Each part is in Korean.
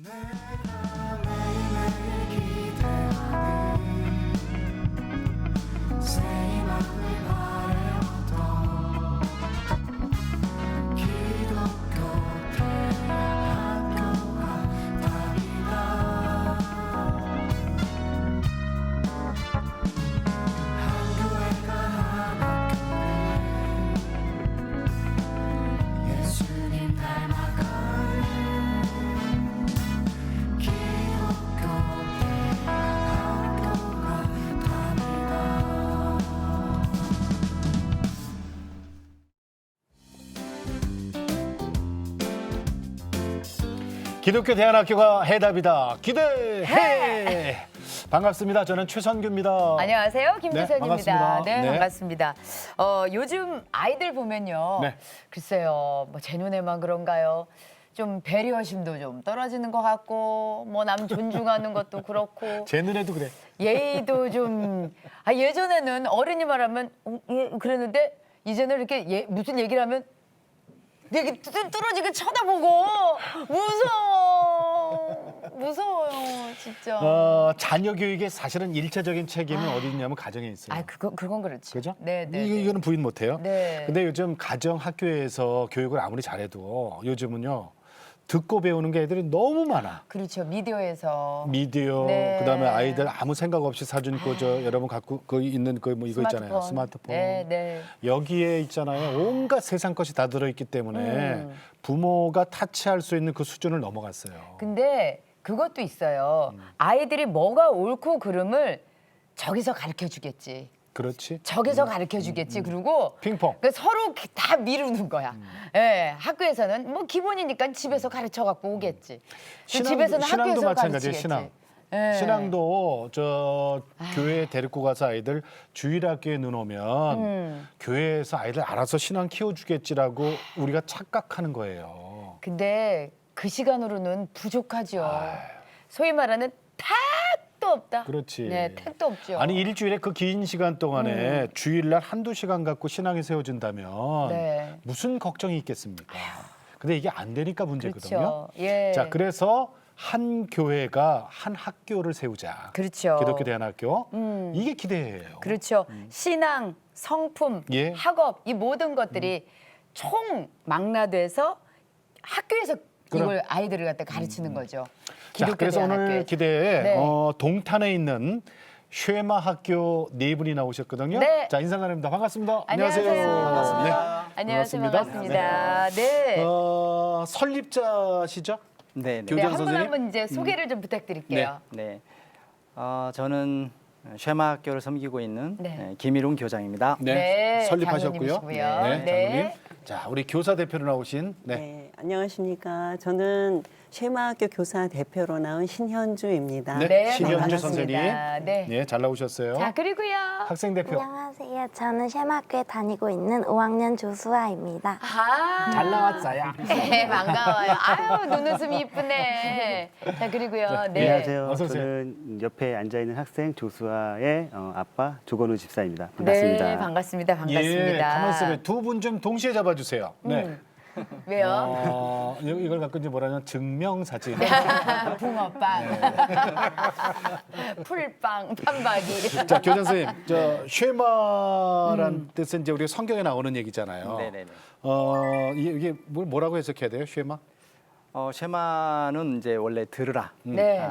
내가 매일매일 기대하는 새 희망을 바래왔던 기독교 대학교가 답이다. 한 교회가 한 학교를 예수님 닮아가는 기독교 대학교가 답이다. 기독교 대안학교가 해답이다. 기대해. 반갑습니다. 저는 최선규입니다. 안녕하세요. 김주선입니다. 반갑습니다. 네, 네. 반갑습니다. 요즘 아이들 보면요. 네. 글쎄요, 뭐 제 눈에만 그런가요? 좀 배려심도 좀 떨어지는 것 같고, 뭐 남 존중하는 것도 그렇고, 제 눈에도 그래. 예의도 좀. 예전에는 어른이 말하면 예, 그랬는데 이제는 이렇게 무슨 얘기를 하면 되게 뚫어지게 쳐다보고 무서워요, 진짜. 자녀 교육에 사실은 일차적인 책임은 어디 있냐면 가정에 있어요. 그건 그렇지. 그죠? 네. 이거는 부인 못해요. 네. 근데 요즘 가정 학교에서 교육을 아무리 잘해도 요즘은요 듣고 배우는 게 애들이 너무 많아. 그렇죠. 미디어에서. 미디어, 네. 그다음에 아이들 아무 생각 없이 사준 거저 여러분 갖고 그 있는 그 뭐 이거 있잖아요. 스마트폰. 네. 여기에 있잖아요. 온갖 세상 것이 다 들어있기 때문에 부모가 타치할 수 있는 그 수준을 넘어갔어요. 근데 그것도 있어요. 아이들이 뭐가 옳고 그름을 저기서 가르쳐 주겠지. 그렇지? 저기서 가르쳐 주겠지. 그리고 핑퐁. 그 서로 다 미루는 거야. 예, 학교에서는 뭐 기본이니까 집에서 가르쳐 갖고 오겠지. 집에서는 신앙도 학교에서 마찬가지예요. 가르치겠지. 신앙. 예. 신앙도 저 교회에 데리고 가서 아이들 주일학교에 넣으면 교회에서 아이들 알아서 신앙 키워주겠지라고 우리가 착각하는 거예요. 근데 그 시간으로는 부족하죠. 소위 말하는 택도 없다. 그렇지. 네, 택도 없죠. 아니 일주일에 그 긴 시간 동안에 주일날 한두 시간 갖고 신앙이 세워진다면 네. 무슨 걱정이 있겠습니까? 근데 이게 안 되니까 문제거든요. 그렇죠. 예. 자, 그래서 한 교회가 한 학교를 세우자. 그렇죠. 기독교 대안학교. 이게 기대예요. 그렇죠. 신앙, 성품, 예. 학업 이 모든 것들이 총 망라돼서 학교에서 그럼. 이걸 아이들을 갖다 가르치는 거죠. 자, 기독교 그래서 오늘 대안학교에. 기대에 네. 동탄에 있는 쉐마 학교 네 분이 나오셨거든요. 네. 자, 인사 나눕니다. 반갑습니다. 안녕하세요. 반갑습니다. 안녕하세요. 반갑습니다. 반갑습니다. 네. 설립자시죠? 네, 네. 네, 교장 한 분 선생님? 한 분 이제 소개를 좀 부탁드릴게요. 네. 저는 쉐마 학교를 섬기고 있는 네. 김일웅 교장입니다. 네, 설립하셨고요. 장로님이시고요. 네, 네. 장로님. 자, 우리 교사 대표로 나오신 네, 안녕하십니까. 저는 쉐마학교 교사 대표로 나온 신현주입니다. 네, 신현주 반갑습니다. 선생님. 네. 네, 잘 나오셨어요. 자, 그리고요. 학생 대표. 안녕하세요. 저는 쉐마학교에 다니고 있는 5학년 조수아입니다. 잘 나왔어요. 네, 반가워요. 아유, 눈웃음이 이쁘네. 자, 그리고요. 네. 안녕하세요. 어서 오세요. 저는 옆에 앉아 있는 학생 조수아의 아빠 조건우 집사입니다. 반갑습니다. 네, 반갑습니다. 반갑습니다. 예, 가만 있어요. 두 분 좀 동시에 잡아주세요. 네. 왜요? 이걸 갖고 이제 뭐라냐 증명사진. 붕어빵, 풀빵, 판박이. 자, 교장 선생님, 저 쉐마란 뜻은 이제 우리가 성경에 나오는 얘기잖아요. 네네네. 이게 뭐라고 해석해야 돼요, 쉐마? 쉐마는 이제 원래 들으라. 네.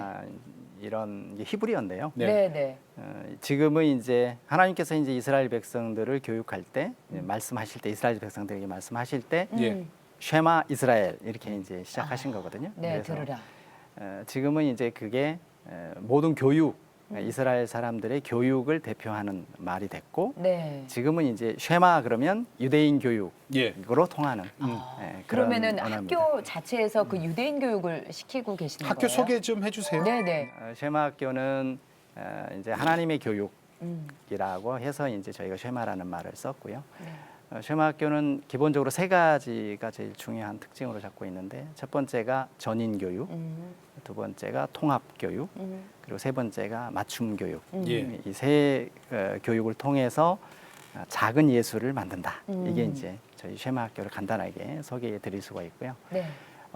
이런 게 히브리어인데요. 네, 네. 지금은 이제 하나님께서 이제 이스라엘 백성들을 교육할 때 말씀하실 때 이스라엘 백성들에게 말씀하실 때 예. 쉐마 이스라엘 이렇게 이제 시작하신 거거든요. 네, 들으라. 지금은 이제 그게 모든 교육 이스라엘 사람들의 교육을 대표하는 말이 됐고 네. 지금은 이제 쉐마 그러면 유대인 교육으로 예. 통하는 그런 그러면은 언어입니다. 학교 자체에서 그 유대인 교육을 시키고 계시는 학교 거예요? 소개 좀 해주세요. 네, 네. 쉐마 학교는 이제 하나님의 교육이라고 해서 이제 저희가 쉐마라는 말을 썼고요. 쉐마 학교는 기본적으로 세 가지가 제일 중요한 특징으로 잡고 있는데 첫 번째가 전인 교육, 두 번째가 통합 교육, 그리고 세 번째가 맞춤 교육. 예. 이 세 교육을 통해서 작은 예술을 만든다. 이게 이제 저희 쉐마 학교를 간단하게 소개해 드릴 수가 있고요. 네.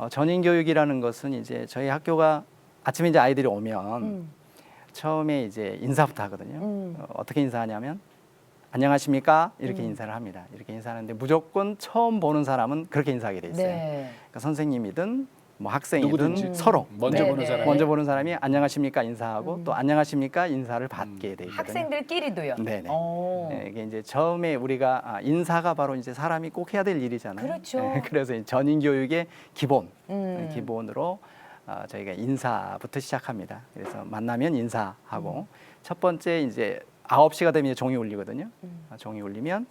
전인 교육이라는 것은 이제 저희 학교가 아침에 이제 아이들이 오면 처음에 이제 인사부터 하거든요. 어떻게 인사하냐면 안녕하십니까 이렇게 인사를 합니다. 이렇게 인사하는데 무조건 처음 보는 사람은 그렇게 인사하게 돼 있어요. 네. 그러니까 선생님이든 뭐 학생이든 누구든지 서로 먼저 네, 보는 네. 사람이 먼저 보는 사람이 안녕하십니까 인사하고 또 안녕하십니까 인사를 받게 돼 있거든요. 학생들끼리도요. 네네. 어. 네, 이게 이제 처음에 우리가 인사가 바로 이제 사람이 꼭 해야 될 일이잖아요. 그렇죠. 그래서 이 전인 교육의 기본, 음. 기본으로 저희가 인사부터 시작합니다. 그래서 만나면 인사하고 첫 번째 이제 9시가 되면 이제 종이 울리거든요. 종이 울리면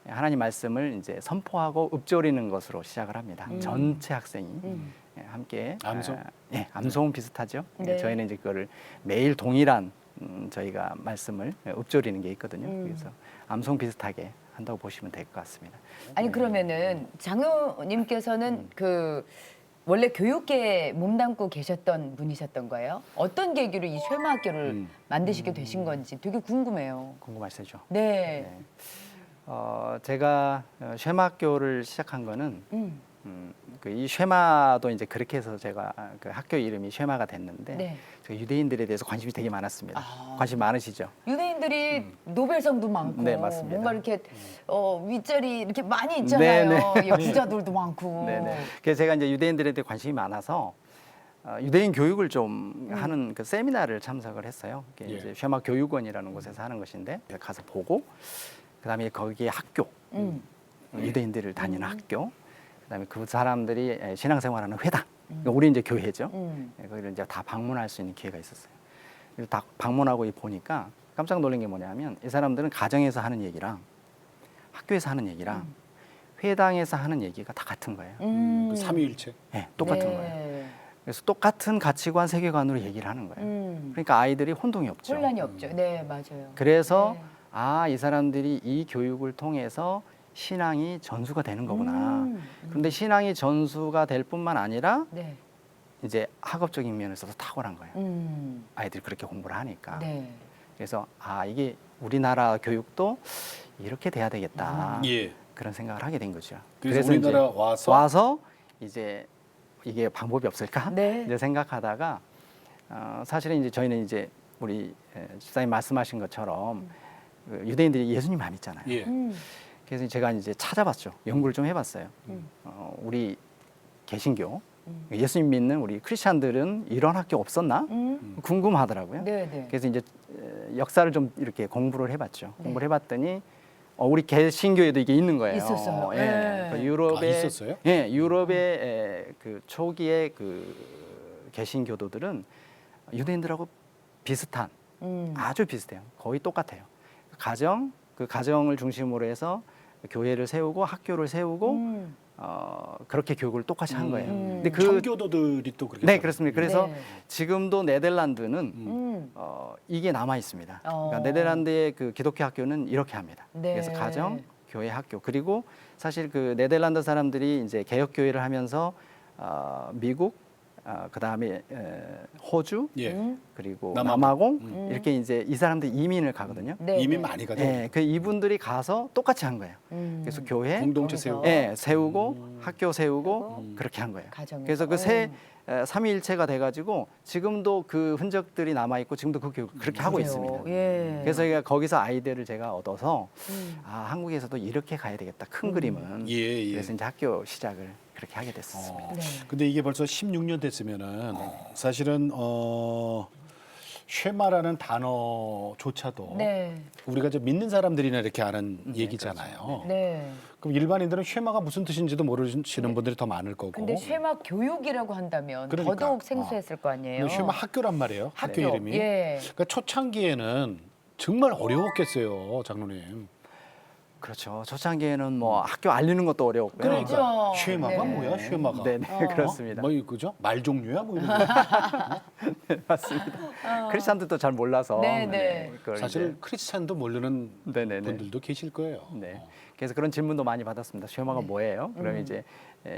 하나님 말씀을 이제 선포하고 읊조리는 것으로 시작을 합니다. 전체 학생이 함께 암송? 예, 암송 비슷하죠. 네. 저희는 이제 그거를 매일 동일한 저희가 말씀을 읊조리는 게 있거든요. 그래서 암송 비슷하게 한다고 보시면 될 것 같습니다. 아니 그러면은 장로님께서는 그 원래 교육계에 몸담고 계셨던 분이셨던 거예요? 어떤 계기로 이 쉐마학교를 만드시게 되신 건지 되게 궁금해요. 궁금하시죠? 네. 제가 쉐마학교를 시작한 거는 음. 이 쉐마도 이제 그렇게 해서 제가 그 학교 이름이 쉐마가 됐는데 네. 제가 유대인들에 대해서 관심이 되게 많았습니다. 아. 관심 많으시죠? 유대인들이 노벨상도 많고 네, 맞습니다. 뭔가 이렇게 윗자리 이렇게 많이 있잖아요. 네, 네. 부자들도 많고. 네네. 그래서 제가 이제 유대인들에 대해 관심이 많아서 유대인 교육을 좀 하는 그 세미나를 참석을 했어요. 그게 예. 이제 쉐마 교육원이라는 곳에서 하는 것인데 가서 보고 그다음에 거기에 학교 유대인들을 다니는 학교 그다음에 그 사람들이 신앙생활하는 회당 그러니까 우리 이제 교회죠. 거기를 이제 다 방문할 수 있는 기회가 있었어요. 그래서 다 방문하고 보니까 깜짝 놀란 게 뭐냐면 이 사람들은 가정에서 하는 얘기랑 학교에서 하는 얘기랑 회당에서 하는 얘기가 다 같은 거예요. 그 삼위일체. 네, 똑같은 네. 거예요. 그래서 똑같은 가치관, 세계관으로 얘기를 하는 거예요. 그러니까 아이들이 혼동이 없죠. 혼란이 없죠. 네, 맞아요. 그래서 네. 이 사람들이 이 교육을 통해서 신앙이 전수가 되는 거구나. 그런데 신앙이 전수가 될 뿐만 아니라 네. 이제 학업적인 면에서도 탁월한 거예요. 아이들이 그렇게 공부를 하니까. 네. 그래서 이게 우리나라 교육도 이렇게 돼야 되겠다. 예. 그런 생각을 하게 된 거죠. 그래서 우리나라 이제 와서 이제 이게 방법이 없을까? 네. 이제 생각하다가 사실은 이제 저희는 이제 우리 집사님 말씀하신 것처럼 그 유대인들이 예수님 안 믿잖아요. 예. 그래서 제가 이제 찾아봤죠. 연구를 좀 해봤어요. 우리 개신교 예수님 믿는 우리 크리스찬들은 이런 학교 없었나? 궁금하더라고요. 네, 네. 그래서 이제 역사를 좀 이렇게 공부를 해봤죠. 공부를 해봤더니 우리 개신교에도 이게 있는 거예요. 있었어요. 예. 네. 그 유럽에 있었어요? 예, 유럽의 그 초기의 그 개신교도들은 유대인들하고 비슷한 아주 비슷해요. 거의 똑같아요. 그 가정을 중심으로 해서 교회를 세우고 학교를 세우고 그렇게 교육을 똑같이 한 거예요. 근데 청교도들이 또 그렇게. 네, 그렇습니다. 그래서 네. 지금도 네덜란드는 이게 남아 있습니다. 그러니까 네덜란드의 그 기독교 학교는 이렇게 합니다. 네. 그래서 가정, 교회, 학교 그리고 사실 그 네덜란드 사람들이 이제 개혁 교회를 하면서 미국, 그다음에 호주, 예. 그리고 남아공. 남아공 이렇게 이제 이 사람들이 이민을 가거든요. 네, 이미 네. 많이 가죠. 그 이분들이 가서 똑같이 한 거예요. 그래서 교회, 공동체 거기서. 세우고. 세우고 학교 세우고 그렇게 한 거예요. 가정에서. 그래서 그 삼위일체가 돼가지고 지금도 그 흔적들이 남아 있고 지금도 그 교육을 그렇게 하고 그래요. 있습니다. 예. 그래서 거기서 아이들을 제가 얻어서 한국에서도 이렇게 가야 되겠다. 큰 그림은. 예, 예. 그래서 이제 학교 시작을 그렇게 하게 됐습니다. 네. 근데 이게 벌써 16년 됐으면은 사실은 쉐마라는 단어조차도 네. 우리가 이제 믿는 사람들이나 이렇게 아는 얘기잖아요. 네. 그럼 일반인들은 쉐마가 무슨 뜻인지도 모르시는 분들이 더 많을 거고. 근데 쉐마 교육이라고 한다면 그러니까. 더더욱 생소했을 거 아니에요. 근데 쉐마 학교란 말이에요. 학교 이름이. 예. 그러니까 초창기에는 정말 어려웠겠어요, 장로님. 그렇죠. 초창기에는 뭐 학교 알리는 것도 어려웠고요. 그렇죠. 쉐마가 네. 뭐야, 쉐마가? 네, 그렇습니다. 뭐 그죠? 말 종류야, 뭐 이런 거. 맞습니다. 크리스찬들도 잘 몰라서 네, 네. 그걸 사실 이제 크리스찬도 모르는 네네네. 분들도 계실 거예요. 네. 그래서 그런 질문도 많이 받았습니다. 쉐마가 네. 뭐예요? 그럼 이제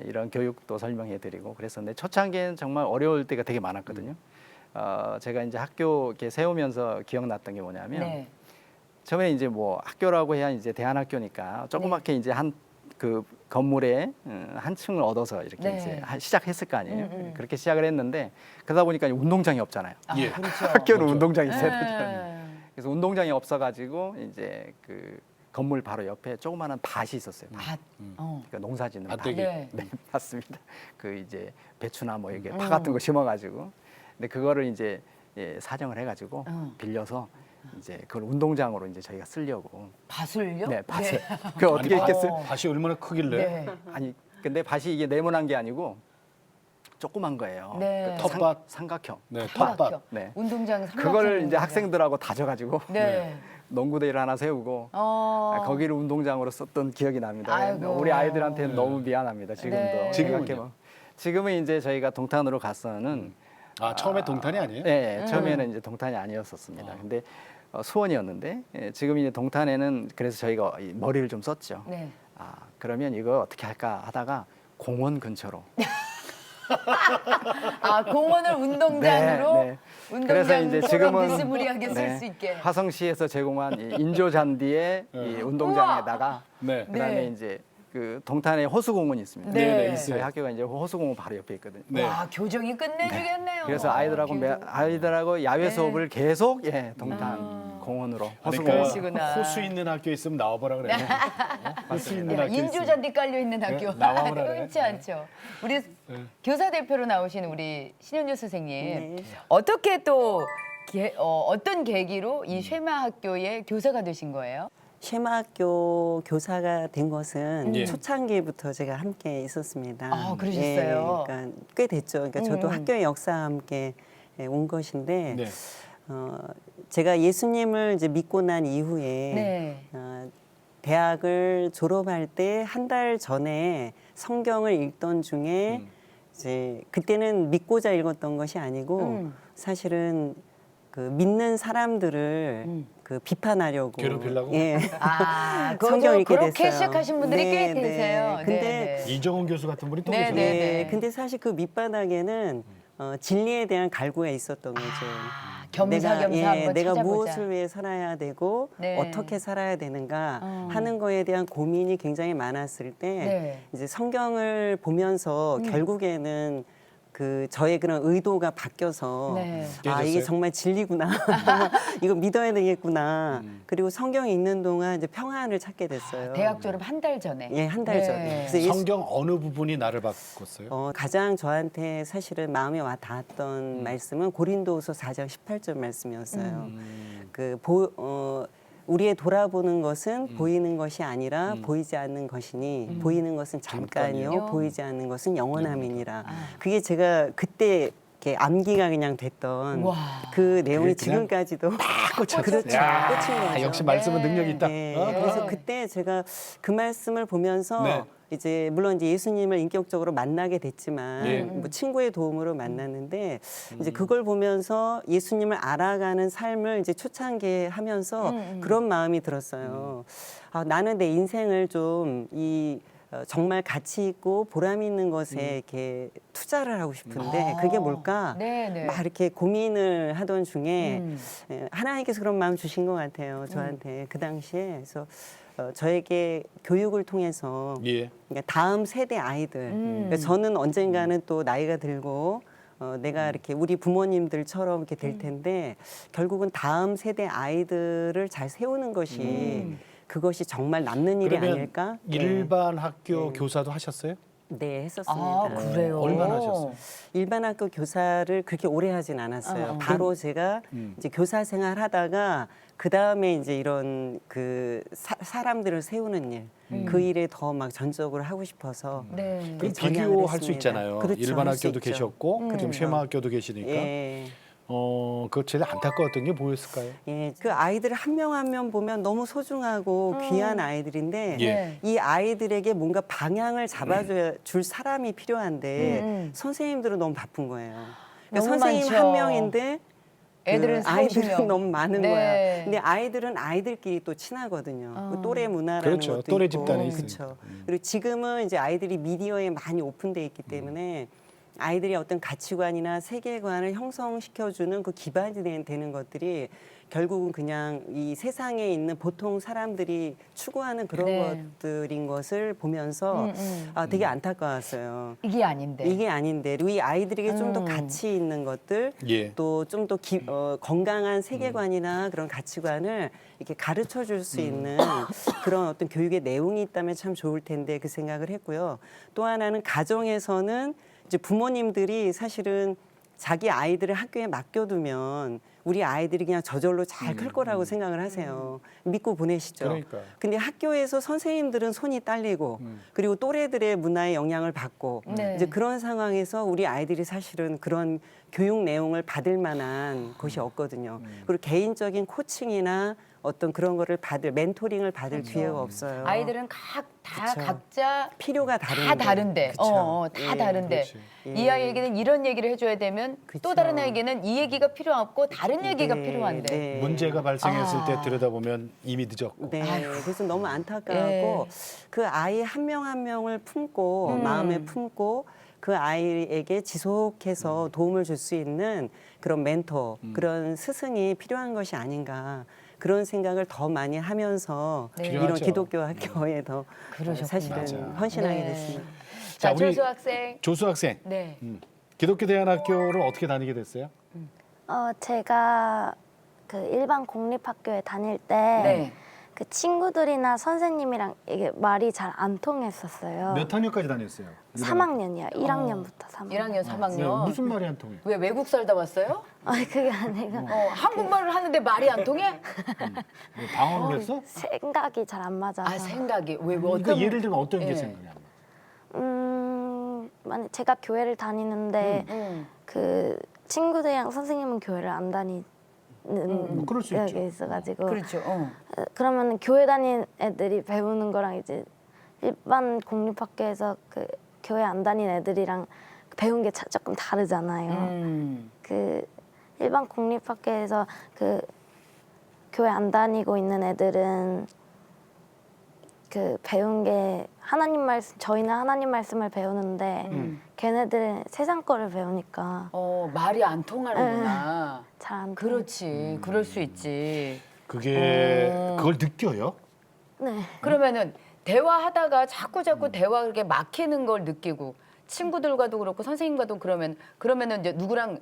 이런 교육도 설명해드리고 그랬었는데 초창기에는 정말 어려울 때가 되게 많았거든요. 제가 이제 학교 이렇게 세우면서 기억났던 게 뭐냐면 네. 처음에 이제 뭐 학교라고 해야 이제 대안학교니까 조그맣게 이제 한 그 건물에 한 층을 얻어서 이렇게 네. 이제 시작했을 거 아니에요. 그렇게 시작을 했는데 그러다 보니까 운동장이 없잖아요. 아, 예. 그렇죠. 학교는 운동장이 있어야 네. 되잖아요. 그래서 운동장이 없어가지고 이제 그 건물 바로 옆에 조그마한 밭이 있었어요. 밭. 그러니까 농사 짓는 밭. 밭대기. 네. 네, 맞습니다. 그 이제 배추나 뭐 이게 파 같은 거 심어가지고, 근데 그거를 이제 사정을 해가지고 빌려서 이제 그걸 운동장으로 이제 저희가 쓰려고. 밭을요? 네, 밭을. 그 어떻게 했겠어요? 밭이 얼마나 크길래? 네. 아니, 근데 밭이 이게 네모난 게 아니고 조그만 거예요. 네. 그 텃밭? 삼각형. 네, 삼각형. 텃밭. 네. 운동장 그거를 이제 학생들하고 다져가지고 네. 농구대를 하나 세우고 거기를 운동장으로 썼던 기억이 납니다. 아이고. 우리 아이들한테는 너무 미안합니다. 지금도. 네. 생각해보면. 지금은 이제 저희가 동탄으로 가서는 아, 처음에 동탄이 아니에요? 네, 처음에는 이제 동탄이 아니었었습니다. 근데 수원이었는데 지금 이제 동탄에는 그래서 저희가 이 머리를 좀 썼죠. 네. 아, 그러면 이거 어떻게 할까 하다가 공원 근처로. 아, 공원을 운동장으로 네, 네. 그래서 이제 지금은 비스무리하게 쓸 네, 수 있게. 화성시에서 제공한 이 인조 잔디의 이 운동장에다가 네. 그다음에 네. 이제 그 동탄에 호수공원이 있습니다. 네, 네, 있어요. 저희 학교가 이제 호수공원 바로 옆에 있거든요. 네. 와, 교정이 끝내주겠네요. 그래서 아이들하고 야외 네. 수업을 계속 동탄 공원으로 호수공원. 그러니까 그러시구나. 호수 있는 학교 있으면 나와보라 그래. 호수 있는 야, 학교 있으면. 인조잔디 깔려 있는 학교 나와보라 그래. 흔치 않죠. 우리 교사 대표로 나오신 우리 신현주 선생님 네. 어떻게 또 어떤 계기로 이 쉐마 학교의 교사가 되신 거예요? 쉐마학교 교사가 된 것은 예. 초창기부터 제가 함께 있었습니다. 아, 그러셨어요? 그러니까 꽤 됐죠. 그러니까 저도 학교의 역사와 함께 온 것인데 네. 제가 예수님을 이제 믿고 난 이후에 네. 대학을 졸업할 때 한 달 전에 성경을 읽던 중에 이제 그때는 믿고자 읽었던 것이 아니고 사실은 그 믿는 사람들을 그 비판하려고 괴롭히려고? 예. 아, 성경을 읽게 그렇게 됐어요. 시작하신 분들이 꽤 네, 되세요. 네. 근데 네, 네. 이정훈 교수 같은 분이 또 네, 계세요. 네. 네. 근데 사실 그 밑바닥에는 진리에 대한 갈구가 있었던 거죠. 겸사겸사 한번 내가 찾아보자. 무엇을 위해 살아야 되고 네. 어떻게 살아야 되는가 하는 거에 대한 고민이 굉장히 많았을 때 네. 이제 성경을 보면서 결국에는 그 저의 그런 의도가 바뀌어서 네. 아 이게 깨졌어요? 정말 진리구나 이거 믿어야 되겠구나 그리고 성경이 있는 동안 이제 평안을 찾게 됐어요. 대학 졸업 한 달 전에. 예, 한 달 네. 전에. 그래서 성경 어느 부분이 나를 바꿨어요? 가장 저한테 사실은 마음에 와 닿았던 말씀은 고린도후서 4장 18절 말씀이었어요. 우리의 돌아보는 것은 보이는 것이 아니라 보이지 않는 것이니 보이는 것은 잠깐이요 잠깐이요. 보이지 않는 것은 영원함이니라. 그게 제가 그때 이렇게 암기가 그냥 됐던 와. 그 내용이 그냥 지금까지도 그렇죠. 야, 꽂힌 거죠. 역시 말씀은 능력이 있다. 네, 어? 그래서 그때 제가 그 말씀을 보면서 네. 이제 물론 이제 예수님을 인격적으로 만나게 됐지만 예. 뭐 친구의 도움으로 만났는데 이제 그걸 보면서 예수님을 알아가는 삶을 이제 초창기에 하면서 그런 마음이 들었어요. 아, 나는 내 인생을 좀 정말 가치 있고 보람 있는 것에 이렇게 투자를 하고 싶은데 그게 뭘까? 네, 네. 막 이렇게 고민을 하던 중에 하나님께서 그런 마음 주신 것 같아요. 저한테 그 당시에. 그래서 저에게 교육을 통해서 예. 그러니까 다음 세대 아이들. 그러니까 저는 언젠가는 또 나이가 들고 내가 이렇게 우리 부모님들처럼 이렇게 될 텐데 결국은 다음 세대 아이들을 잘 세우는 것이 그것이 정말 남는 일이 그러면 아닐까? 일반 학교 교사도 하셨어요? 네, 했었습니다. 아, 그래요? 얼마나 하셨어요? 일반 학교 교사를 그렇게 오래 하진 않았어요. 바로 제가 이제 교사 생활 하다가 그 다음에 이제 이런 그 사람들을 세우는 일, 그 일에 더 막 전적으로 하고 싶어서 네. 그럼 전향을 비교할 수 했습니다. 있잖아요. 그렇죠, 일반 할수 학교도 있죠. 계셨고 지금 쉐마 학교도 계시니까 예. 그 제일 안타까웠던 게 뭐였을까요? 예, 그 아이들을 한 명 한 명 보면 너무 소중하고 귀한 아이들인데 예. 이 아이들에게 뭔가 방향을 잡아줘야 줄 사람이 필요한데 선생님들은 너무 바쁜 거예요. 그러니까 너무 선생님 많죠. 한 명인데 애들은 그 아이들은 40명. 너무 많은 네. 거야. 근데 아이들은 아이들끼리 또 친하거든요. 그 또래 문화라는 그렇죠. 것도 또래 있고. 집단에 그렇죠. 있으니까. 그리고 지금은 이제 아이들이 미디어에 많이 오픈돼 있기 때문에 아이들의 어떤 가치관이나 세계관을 형성시켜주는 그 기반이 되는 것들이 결국은 그냥 이 세상에 있는 보통 사람들이 추구하는 그런 네. 것들인 것을 보면서 되게 안타까웠어요. 이게 아닌데. 이게 아닌데 그리고 이 아이들에게 좀 더 가치 있는 것들 예. 또 좀 더 건강한 세계관이나 그런 가치관을 이렇게 가르쳐 줄 수 있는 그런 어떤 교육의 내용이 있다면 참 좋을 텐데 그 생각을 했고요. 또 하나는 가정에서는 이제 부모님들이 사실은 자기 아이들을 학교에 맡겨두면 우리 아이들이 그냥 저절로 잘 클 거라고 생각을 하세요. 믿고 보내시죠. 그러니까요. 근데 학교에서 선생님들은 손이 딸리고 그리고 또래들의 문화의 영향을 받고 네. 이제 그런 상황에서 우리 아이들이 사실은 그런 교육 내용을 받을 만한 곳이 없거든요. 그리고 개인적인 코칭이나 어떤 그런 거를 멘토링을 받을 기회가 없어요. 아이들은 다 그쵸. 각자 필요가 다른데. 다 다른데, 그쵸. 다 예, 다른데 그렇지. 이 아이에게는 이런 얘기를 해줘야 되면 또 그쵸. 다른 아이에게는 이 얘기가 필요 없고 다른 얘기가 네, 필요한데. 네. 문제가 발생했을 아. 때 들여다보면 이미 늦었고. 네, 그래서 너무 안타깝고 예. 그 아이 한 명 한 명을 품고 마음에 품고 그 아이에게 지속해서 도움을 줄 수 있는 그런 멘토, 그런 스승이 필요한 것이 아닌가 그런 생각을 더 많이 하면서 네. 이런 필요하죠. 기독교 학교에 더 그러셨구나. 사실은 맞아. 헌신하게 네. 됐습니다. 자, 자, 우리 조수 학생. 조수 학생. 네. 기독교 대안학교를 어떻게 다니게 됐어요? 제가 그 일반 공립학교에 다닐 때 네. 그 친구들이나 선생님이랑 이게 말이 잘 안 통했었어요. 몇 학년까지 다녔어요? 3학년이요. 1학년부터 3학년. 1학년, 3학년. 무슨 말이 안 통해? 왜 외국 살다 왔어요? 아니 그게 아니라 한국말을 하는데 말이 안 통해? 뭐 방언을 했어? 생각이 잘 안 맞아서. 아, 생각이. 왜 그러니까 어떤 예를 들면 어떤 게 예. 생각이 안 나? 만약 제가 교회를 다니는데 그 친구들이랑 선생님은 교회를 안 다니는 뭐 그럴 수 있죠. 게 있어가지고 그렇죠. 그러면 교회 다니는 애들이 배우는 거랑 이제 일반 공립학교에서 그 교회 안 다니는 애들이랑 배운 게 조금 다르잖아요. 그 일반 공립학교에서 그 교회 안 다니고 있는 애들은 그 배운 게 하나님 말씀, 저희는 하나님 말씀을 배우는데 걔네들은 세상 거를 배우니까 말이 안 통하는구나. 잘 안 그렇지. 그럴 수 있지. 그게 그걸 느껴요? 네. 그러면은 대화하다가 자꾸 대화가 이렇게 막히는 걸 느끼고 친구들과도 그렇고 선생님과도 그러면은 이제 누구랑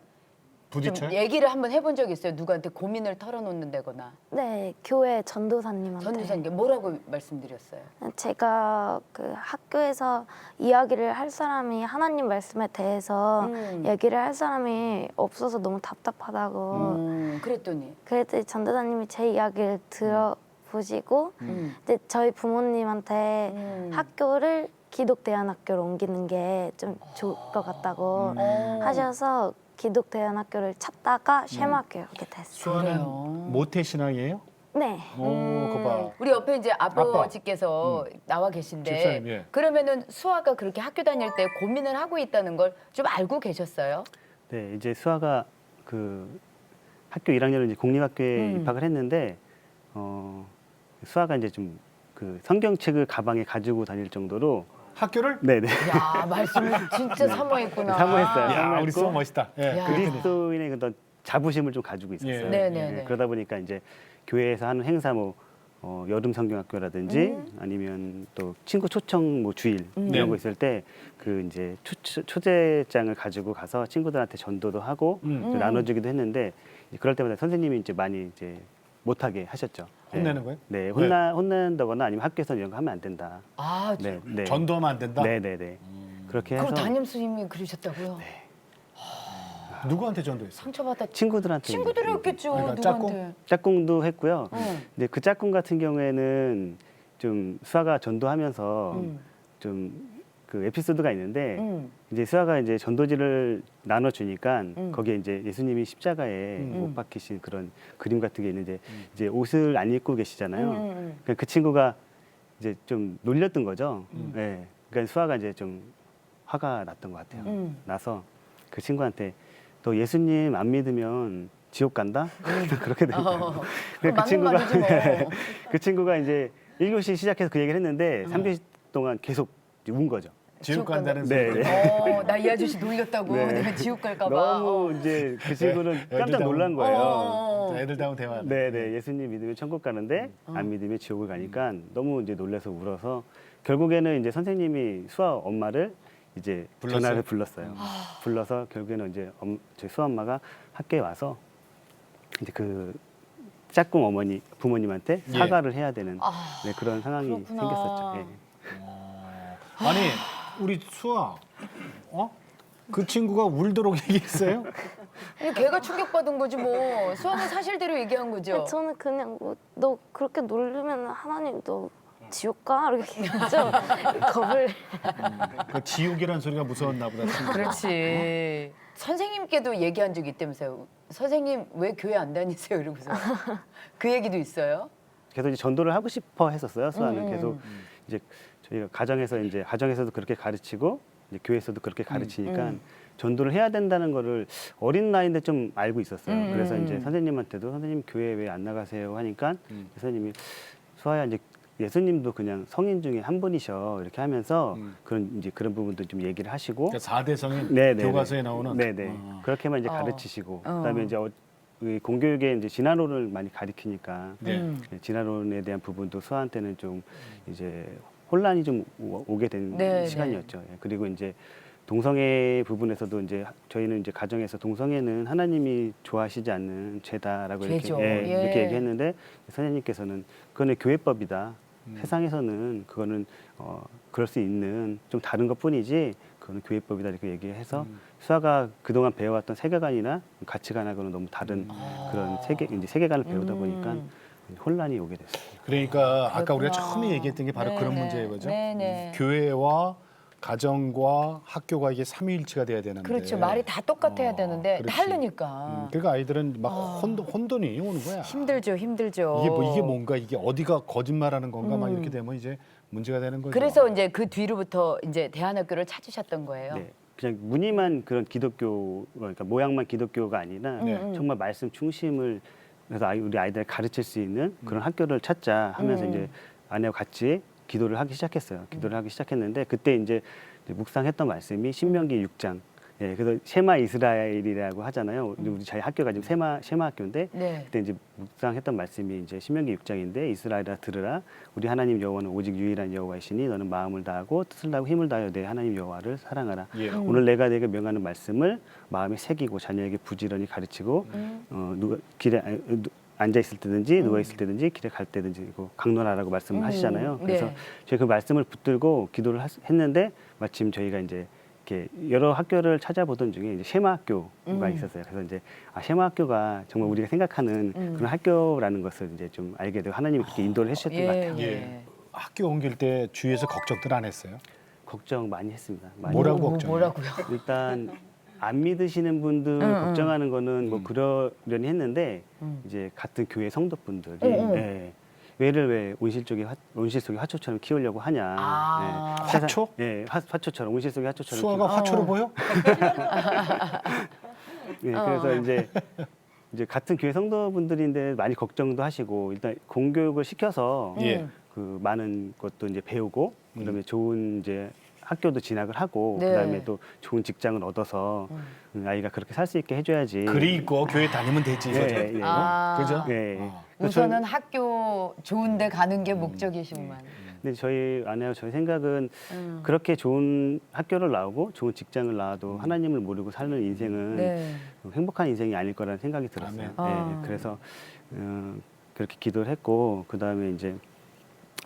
좀 부딪혀요? 얘기를 한번 해본 적 있어요? 누구한테 고민을 털어놓는다거나. 네, 교회 전도사님한테. 전도사님께 뭐라고 말씀드렸어요? 제가 그 학교에서 이야기를 할 사람이 하나님 말씀에 대해서 얘기를 할 사람이 없어서 너무 답답하다고. 그랬더니. 그랬더니 전도사님이 제 이야기를 들어보시고 이제 저희 부모님한테 학교를 기독대안학교로 옮기는 게 좀 좋을 것 같다고 하셔서 기독대안학교를 찾다가 쉐마학교에 오게 됐어요. 수아는 모태 신앙이에요? 네. 그거 봐. 우리 옆에 이제 아버지께서 나와 계신데 집사님, 예. 그러면은 수아가 그렇게 학교 다닐 때 고민을 하고 있다는 걸 좀 알고 계셨어요? 네, 이제 수아가 그 학교 1학년을 이제 공립학교에 입학을 했는데 수아가 이제 좀 그 성경책을 가방에 가지고 다닐 정도로 학교를? 네네 야 말씀을 진짜 사모했구나. 사모했어요. 야, 우리 사모했고, 수아 멋있다. 예. 야. 그리스도인의 그런 자부심을 좀 가지고 있었어요. 예. 네네네. 그러다 보니까 이제 교회에서 하는 행사 뭐 여름 성경학교라든지 아니면 또 친구 초청 뭐 주일 네. 이런 거 있을 때 그 이제 초대장을 가지고 가서 친구들한테 전도도 하고 또 나눠주기도 했는데 그럴 때마다 선생님이 이제 많이 이제 못하게 하셨죠. 혼내는 거예요? 네, 혼난다거나 아니면 학교에서 이런 거 하면 안 된다. 아, 네, 네. 전도하면 안 된다? 네네네. 그렇게 해서 그럼 담임 스님이 그러셨다고요? 누구한테 전도했어? 상처받았. 친구들한테 친구들이었겠죠. 그러니까 누구한테? 짝꿍도 했고요. 응. 근데 그 짝꿍 같은 경우에는 좀 수아가 전도하면서 좀 그 에피소드가 있는데 이제 수아가 이제 전도지를 나눠주니까 거기에 이제 예수님이 십자가에 못 박히신 그런 그림 같은 게 있는데 이제 옷을 안 입고 계시잖아요. 그러니까 그 친구가 이제 좀 놀렸던 거죠. 네. 그러니까 수아가 이제 좀 화가 났던 것 같아요. 나서 그 친구한테 너 예수님 안 믿으면 지옥 간다? 그렇게 되더라고요. 그럼 맞는 말이지 뭐. 그 친구가 이제 1교시 시작해서 그 얘기를 했는데 3교시 동안 계속 이제 운 거죠. 지옥 간다는 네, 소리. 네. 나 이 아저씨 놀렸다고 네. 내가 지옥 갈까봐. 너무 이제 그 친구는 깜짝 애들다운- 놀란 거예요. 애들다운 대화. 네네 예수님 믿으면 천국 가는데 안 믿으면 지옥을 가니까 너무 이제 놀라서 울어서 결국에는 이제 선생님이 수아 엄마를 이제 불렀어요? 전화를 불렀어요. 불러서 결국에는 이제 저희 수아 엄마가 학교에 와서 이제 그 짝꿍 어머니 부모님한테 예. 사과를 해야 되는 네, 그런 상황이 그렇구나. 생겼었죠. 예. 아니 우리 수아, 그 친구가 울도록 얘기했어요? 아니, 걔가 충격받은 거지 뭐. 수아는 사실대로 얘기한 거죠. 저는 그냥 뭐 너 그렇게 놀리면 하나님 너 지옥 가 이렇게 좀 겁을 그 지옥이라는 소리가 무서웠나 보다. 친구가. 그렇지. 선생님께도 얘기한 적이 있다면서요. 선생님 왜 교회 안 다니세요? 이러고서 그 얘기도 있어요. 계속 이제 전도를 하고 싶어 했었어요. 수아는 계속 이제 저희가 가정에서도 그렇게 가르치고 이제 교회에서도 그렇게 가르치니까 전도를 해야 된다는 거를 어린 나이인데 좀 알고 있었어요. 그래서 이제 선생님한테도 선생님 교회 왜 안 나가세요 하니까 선생님이 수아야 이제 예수님도 그냥 성인 중에 한 분이셔 이렇게 하면서 그런 부분도 좀 얘기를 하시고 그러니까 4대 성인 네네. 교과서에 나오는. 네네 그렇게만 이제 가르치시고 그다음에 이제 이 공교육에 이제 진화론을 많이 가리키니까 네. 진화론에 대한 부분도 수아한테는 좀 이제 혼란이 좀 오게 된 네, 시간이었죠. 예, 그리고 이제 동성애 부분에서도 이제 저희는 이제 가정에서 동성애는 하나님이 좋아하시지 않는 죄다라고 죄죠. 이렇게 예. 이렇게 얘기했는데 선생님께서는 그거는 교회법이다. 세상에서는 그거는 그럴 수 있는 좀 다른 것뿐이지 그거는 교회법이다 이렇게 얘기해서 수아가 그동안 배워왔던 세계관이나 가치관하고는 너무 다른 그런 세계관을 배우다 보니까 혼란이 오게 됐어요. 그러니까 아까 우리가 그렇구나. 처음에 얘기했던 게 바로 그런 문제예요, 그죠? 네네. 교회와 가정과 학교가 이게 삼위일체가 돼야 되는데. 그렇죠. 말이 다 똑같아야 되는데 그렇지. 다르니까. 그러니까 아이들은 막 혼돈이 오는 거야. 힘들죠, 힘들죠. 이게 뭔가 이게 어디가 거짓말하는 건가 막 이렇게 되면 이제 문제가 되는 거죠. 그래서 이제 그 뒤로부터 이제 대안학교를 찾으셨던 거예요. 네. 그냥 무늬만 그런 기독교 그러니까 모양만 기독교가 아니라 정말 말씀 중심을 그래서 우리 아이들 가르칠 수 있는 그런 학교를 찾자 하면서 이제 아내와 같이 기도를 하기 시작했어요. 기도를 하기 시작했는데 그때 이제 묵상했던 말씀이 신명기 6장. 예, 그래서 셰마 이스라엘이라고 하잖아요. 우리 저희 학교가 지금 셰마 학교인데 네. 그때 이제 묵상했던 말씀이 이제 신명기 6장인데 이스라엘아 들으라 우리 하나님 여호와는 오직 유일한 여호와이시니 너는 마음을 다하고 뜻을 다하고 힘을 다하여 내 하나님 여호와를 사랑하라. 예. 오늘 내가 내게 명하는 말씀을 마음에 새기고 자녀에게 부지런히 가르치고 누가 길에 앉아 있을 때든지 누워 있을 때든지 길에 갈 때든지 이거 강론하라고 말씀을 하시잖아요. 그래서 네. 저희 그 말씀을 붙들고 기도를 했는데 마침 저희가 이제 이렇게 여러 학교를 찾아보던 중에 이제 셰마 학교가 있었어요. 그래서 이제 셰마 학교가 정말 우리가 생각하는 그런 학교라는 것을 이제 좀 알게 되고 하나님이 그렇게 인도를 해주셨던 것 같아요. 예. 학교 옮길 때 주위에서 걱정들 안 했어요? 걱정 많이 했습니다. 많이. 뭐라고 걱정해요? 뭐라고요? 일단 안 믿으시는 분들 걱정하는 거는 뭐 그러려니 했는데 이제 같은 교회 성도분들이 예, 왜를 왜 온실 속의 화초처럼 키우려고 하냐? 아. 예, 세상- 화초? 예, 화초처럼 온실 속의 화초처럼. 수아가 화초로 보여? 예, 그래서 이제 같은 교회 성도분들인데 많이 걱정도 하시고 일단 공교육을 시켜서 예. 그 많은 것도 이제 배우고 그다음에 좋은 이제 학교도 진학을 하고 네. 그다음에 또 좋은 직장을 얻어서 아이가 그렇게 살 수 있게 해줘야지. 글이 있고 교회 다니면 되지. 예, 예. 아. 그죠? 예. 어. 우선은 학교 좋은데 가는 게 목적이시구만. 근데 저희 아내와 저희 생각은 그렇게 좋은 학교를 나오고 좋은 직장을 나와도 하나님을 모르고 사는 인생은 네. 행복한 인생이 아닐 거라는 생각이 들었어요. 아멘. 예, 그래서 그렇게 기도를 했고 그 다음에 이제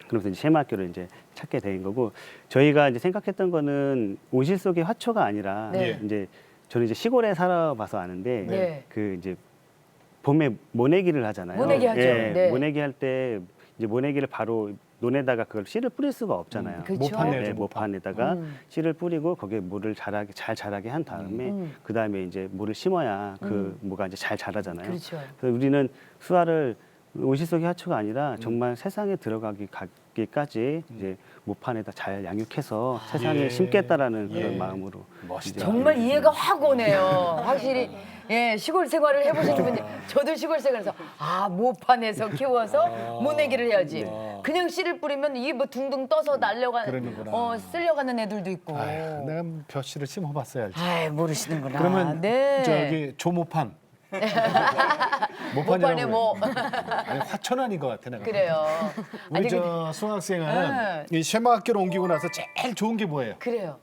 그러면서 이제 셰마 학교를 이제 찾게 된 거고 저희가 이제 생각했던 거는 온실 속의 화초가 아니라 네. 이제 저는 이제 시골에 살아봐서 아는데 네. 그 이제 봄에 모내기를 하잖아요. 모내기 하죠. 예, 네. 모내기 할 때 이제 모내기를 바로 논에다가 그걸 씨를 뿌릴 수가 없잖아요. 그렇죠. 모판에 네, 모판. 모판에다가 씨를 뿌리고 거기에 물을 잘 자라게 한 다음에 그 다음에 이제 물을 심어야 그 뭐가 이제 잘 자라잖아요. 그렇죠. 그래서 우리는 수아를 온실 속의 하초가 아니라 정말 세상에 들어가기까지 이제 모판에다 잘 양육해서 세상에 예. 심겠다라는 예. 그런 마음으로 멋있다. 정말 이해가 확 오네요. 확실히 예 시골 생활을 해보신 분들 저도 시골 생활에서 모판에서 키워서 모내기를 해야지. 그냥 씨를 뿌리면 이게 뭐 둥둥 떠서 그러는구나. 쓸려가는 애들도 있고. 아휴, 내가 벼씨를 심어봤어야지. 아이 모르시는구나. 그러면 네. 저기 조모판. 모판에 뭐 아니 화천 아닌 것 같아 내가. 그래요. 우리 아니, 저 수학생은 이 쉐마학교로 옮기고 나서 제일 좋은 게 뭐예요? 그래요.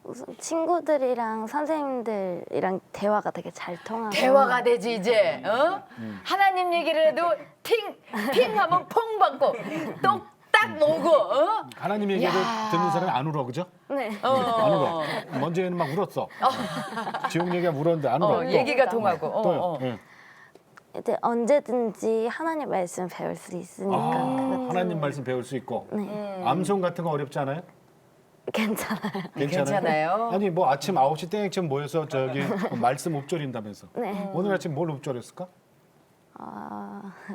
우선 친구들이랑 선생님들이랑 대화가 되게 잘 통하고 대화가 되지 이제. 하나님 얘기를 해도 팅 하면 퐁 받고 똑딱 오고. 하나님 얘기를 야. 듣는 사람이 안 울어, 그죠? 네. 안 울어. 먼저에는 막 울었어. 지옥 얘기가 울었는데 안 울어. 또. 얘기가 통하고. 또요. 예. 이제 언제든지 하나님 말씀 배울 수 있으니까 그것 하나님 말씀 배울 수 있고. 네. 암송 같은 거 어렵지 않아요? 괜찮아요. 괜찮아요? 아니 뭐 아침 9시 땡땡 모여서 저기 말씀 읊조린다면서. 네. 오늘 아침 뭘 읊조렸을까?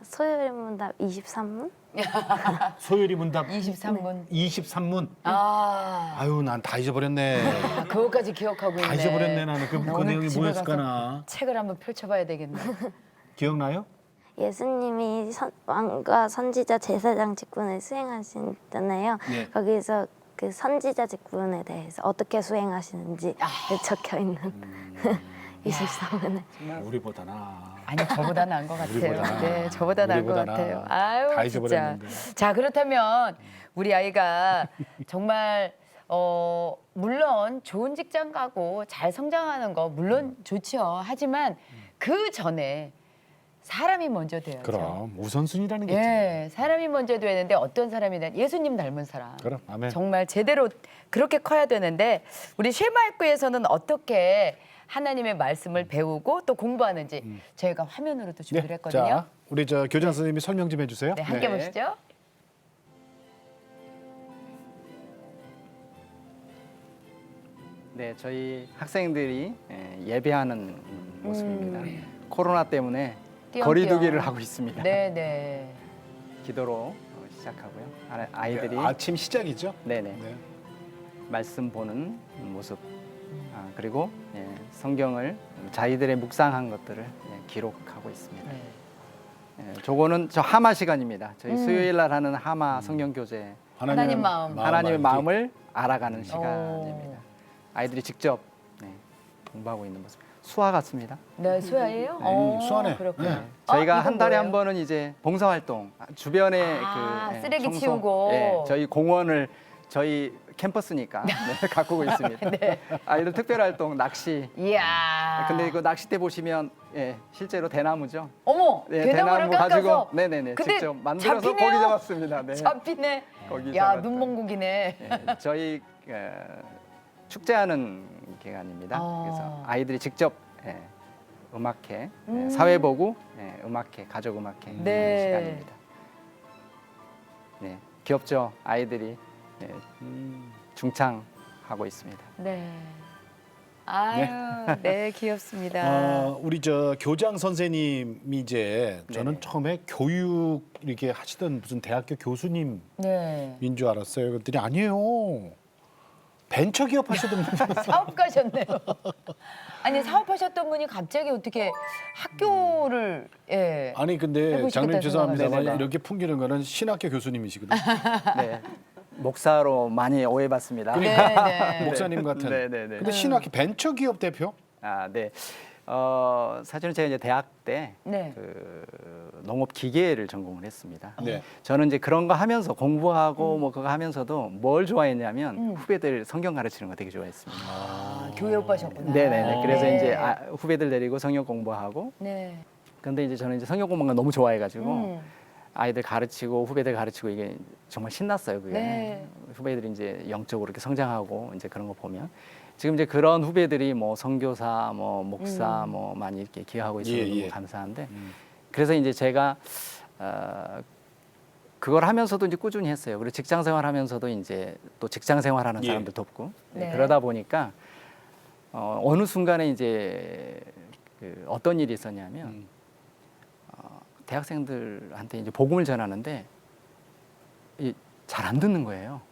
소요일 문답 23문? 소율이 문답 23분. 23문. 아, 아유 난 다 잊어버렸네. 그거까지 기억하고 있네. 다 잊어버렸네 나는. 그 나 오늘 내용이 집에 뭐였을까나. 가서 책을 한번 펼쳐봐야 되겠네. 기억나요? 예수님이 왕과 선지자 제사장 직분을 수행하시잖아요. 네. 거기서 그 선지자 직분에 대해서 어떻게 수행하시는지 적혀 있는 23문에 우리보다 나. 아니 저보다 나은 것 같아요. 우리보다 나. 네, 저보다 나은 것 우리보다 나. 같아요. 다 아유 진짜. 잊어버렸는데. 자 그렇다면 우리 아이가 정말 물론 좋은 직장 가고 잘 성장하는 거 물론 좋죠. 하지만 그 전에 사람이 먼저 돼야죠. 그럼 우선순위라는 게 있잖아요. 예, 사람이 먼저 돼야 되는데 어떤 사람이든 예수님 닮은 사람. 그럼 아멘. 정말 제대로 그렇게 커야 되는데 우리 쉐마학교에서는 어떻게 하나님의 말씀을 배우고 또 공부하는지 저희가 화면으로도 준비를 했거든요. 자, 우리 저 교장 선생님이 설명 좀 해주세요. 네, 함께 보시죠. 네, 저희 학생들이 예배하는 모습입니다. 코로나 때문에 띄엄띄엄. 거리두기를 하고 있습니다. 네, 네. 기도로 시작하고요. 아이들이 아침 시작이죠. 네네 네. 말씀 보는 모습 그리고 성경을 자기들의 묵상한 것들을 기록하고 있습니다. 네. 저거는 저 하마 시간입니다. 저희 수요일 날 하는 하마 성경 교재 하나님 마음. 하나님의 알기. 마음을 알아가는 시간입니다. 아이들이 직접 공부하고 있는 모습. 수화 같습니다. 네, 수야예요? 수아네. 그렇군요. 네. 저희가 이건 한 달에 뭐예요? 한 번은 이제 봉사활동 주변에 쓰레기 청소, 치우고. 저희 공원을 저희 캠퍼스니까 가꾸고 있습니다. 아이들 특별활동 낚시. 이야. 근데 그 낚싯대 보시면 실제로 대나무죠. 어머, 대나무를 깎아서. 가지고 네네네 근데 직접 만들어서 잡히네요? 고기 잡았습니다. 네. 잡히네. 고기 야, 잡았다. 눈먼 고기네. 저희 축제하는 기간입니다. 그래서 아이들이 직접 음악회, 사회보고 음악회, 가족 음악회 네. 시간입니다. 네, 귀엽죠? 아이들이 중창하고 있습니다. 네. 아유, 네, 귀엽습니다. 우리 저 교장 선생님이 이제 저는 네네. 처음에 교육 이렇게 하시던 무슨 대학교 교수님인 네. 줄 알았어요. 그랬더니 아니에요. 벤처기업 하시던 분. 사업가셨네요. 아니, 사업하셨던 분이 갑자기 어떻게 학교를 아니 근데 해보시겠다 장님 죄송합니다만 생각하시네. 이렇게 풍기는 거는 신학교 교수님이시거든요. 네, 목사로 많이 오해받습니다. 네, 네. 목사님 같은. 네네네. 근데 신학교 벤처기업 대표? 네. 사실은 제가 이제 대학 때 네. 농업 기계를 전공을 했습니다. 네. 저는 이제 그런 거 하면서 공부하고 뭐 그거 하면서도 뭘 좋아했냐면 후배들 성경 가르치는 거 되게 좋아했습니다. 아, 교회 오빠셨구나. 네네네. 그래서 네. 이제 후배들 데리고 성경 공부하고. 네. 근데 이제 저는 이제 성경 공부가 너무 좋아해가지고 아이들 가르치고 후배들 가르치고 이게 정말 신났어요. 그게 네. 후배들이 이제 영적으로 이렇게 성장하고 이제 그런 거 보면 지금 이제 그런 후배들이 뭐 선교사, 뭐 목사, 뭐 많이 이렇게 기여하고 있어서 예, 너무 예. 감사한데 그래서 이제 제가 그걸 하면서도 이제 꾸준히 했어요. 그리고 직장 생활하면서도 이제 또 직장 생활하는 예. 사람들 돕고 네. 그러다 보니까 어느 순간에 이제 어떤 일이 있었냐면 대학생들한테 이제 복음을 전하는데 잘 안 듣는 거예요.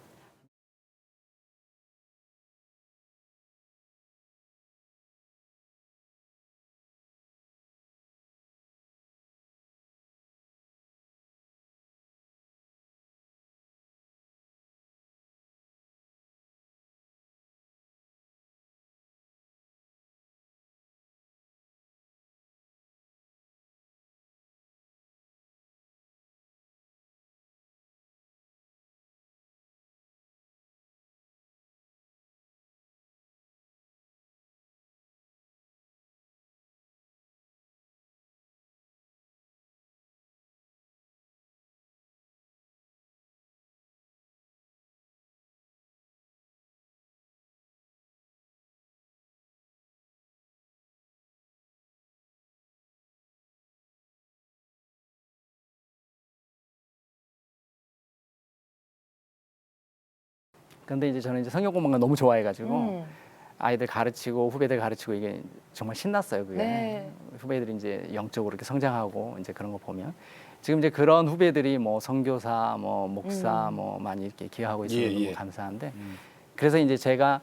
근데 이제 저는 이제 성경 공부가 너무 좋아해가지고 아이들 가르치고 후배들 가르치고 이게 정말 신났어요. 그게 네. 후배들이 이제 영적으로 이렇게 성장하고 이제 그런 거 보면 지금 이제 그런 후배들이 뭐 선교사, 뭐 목사, 뭐 많이 이렇게 기여하고 있어서 예, 너무 예. 감사한데 그래서 이제 제가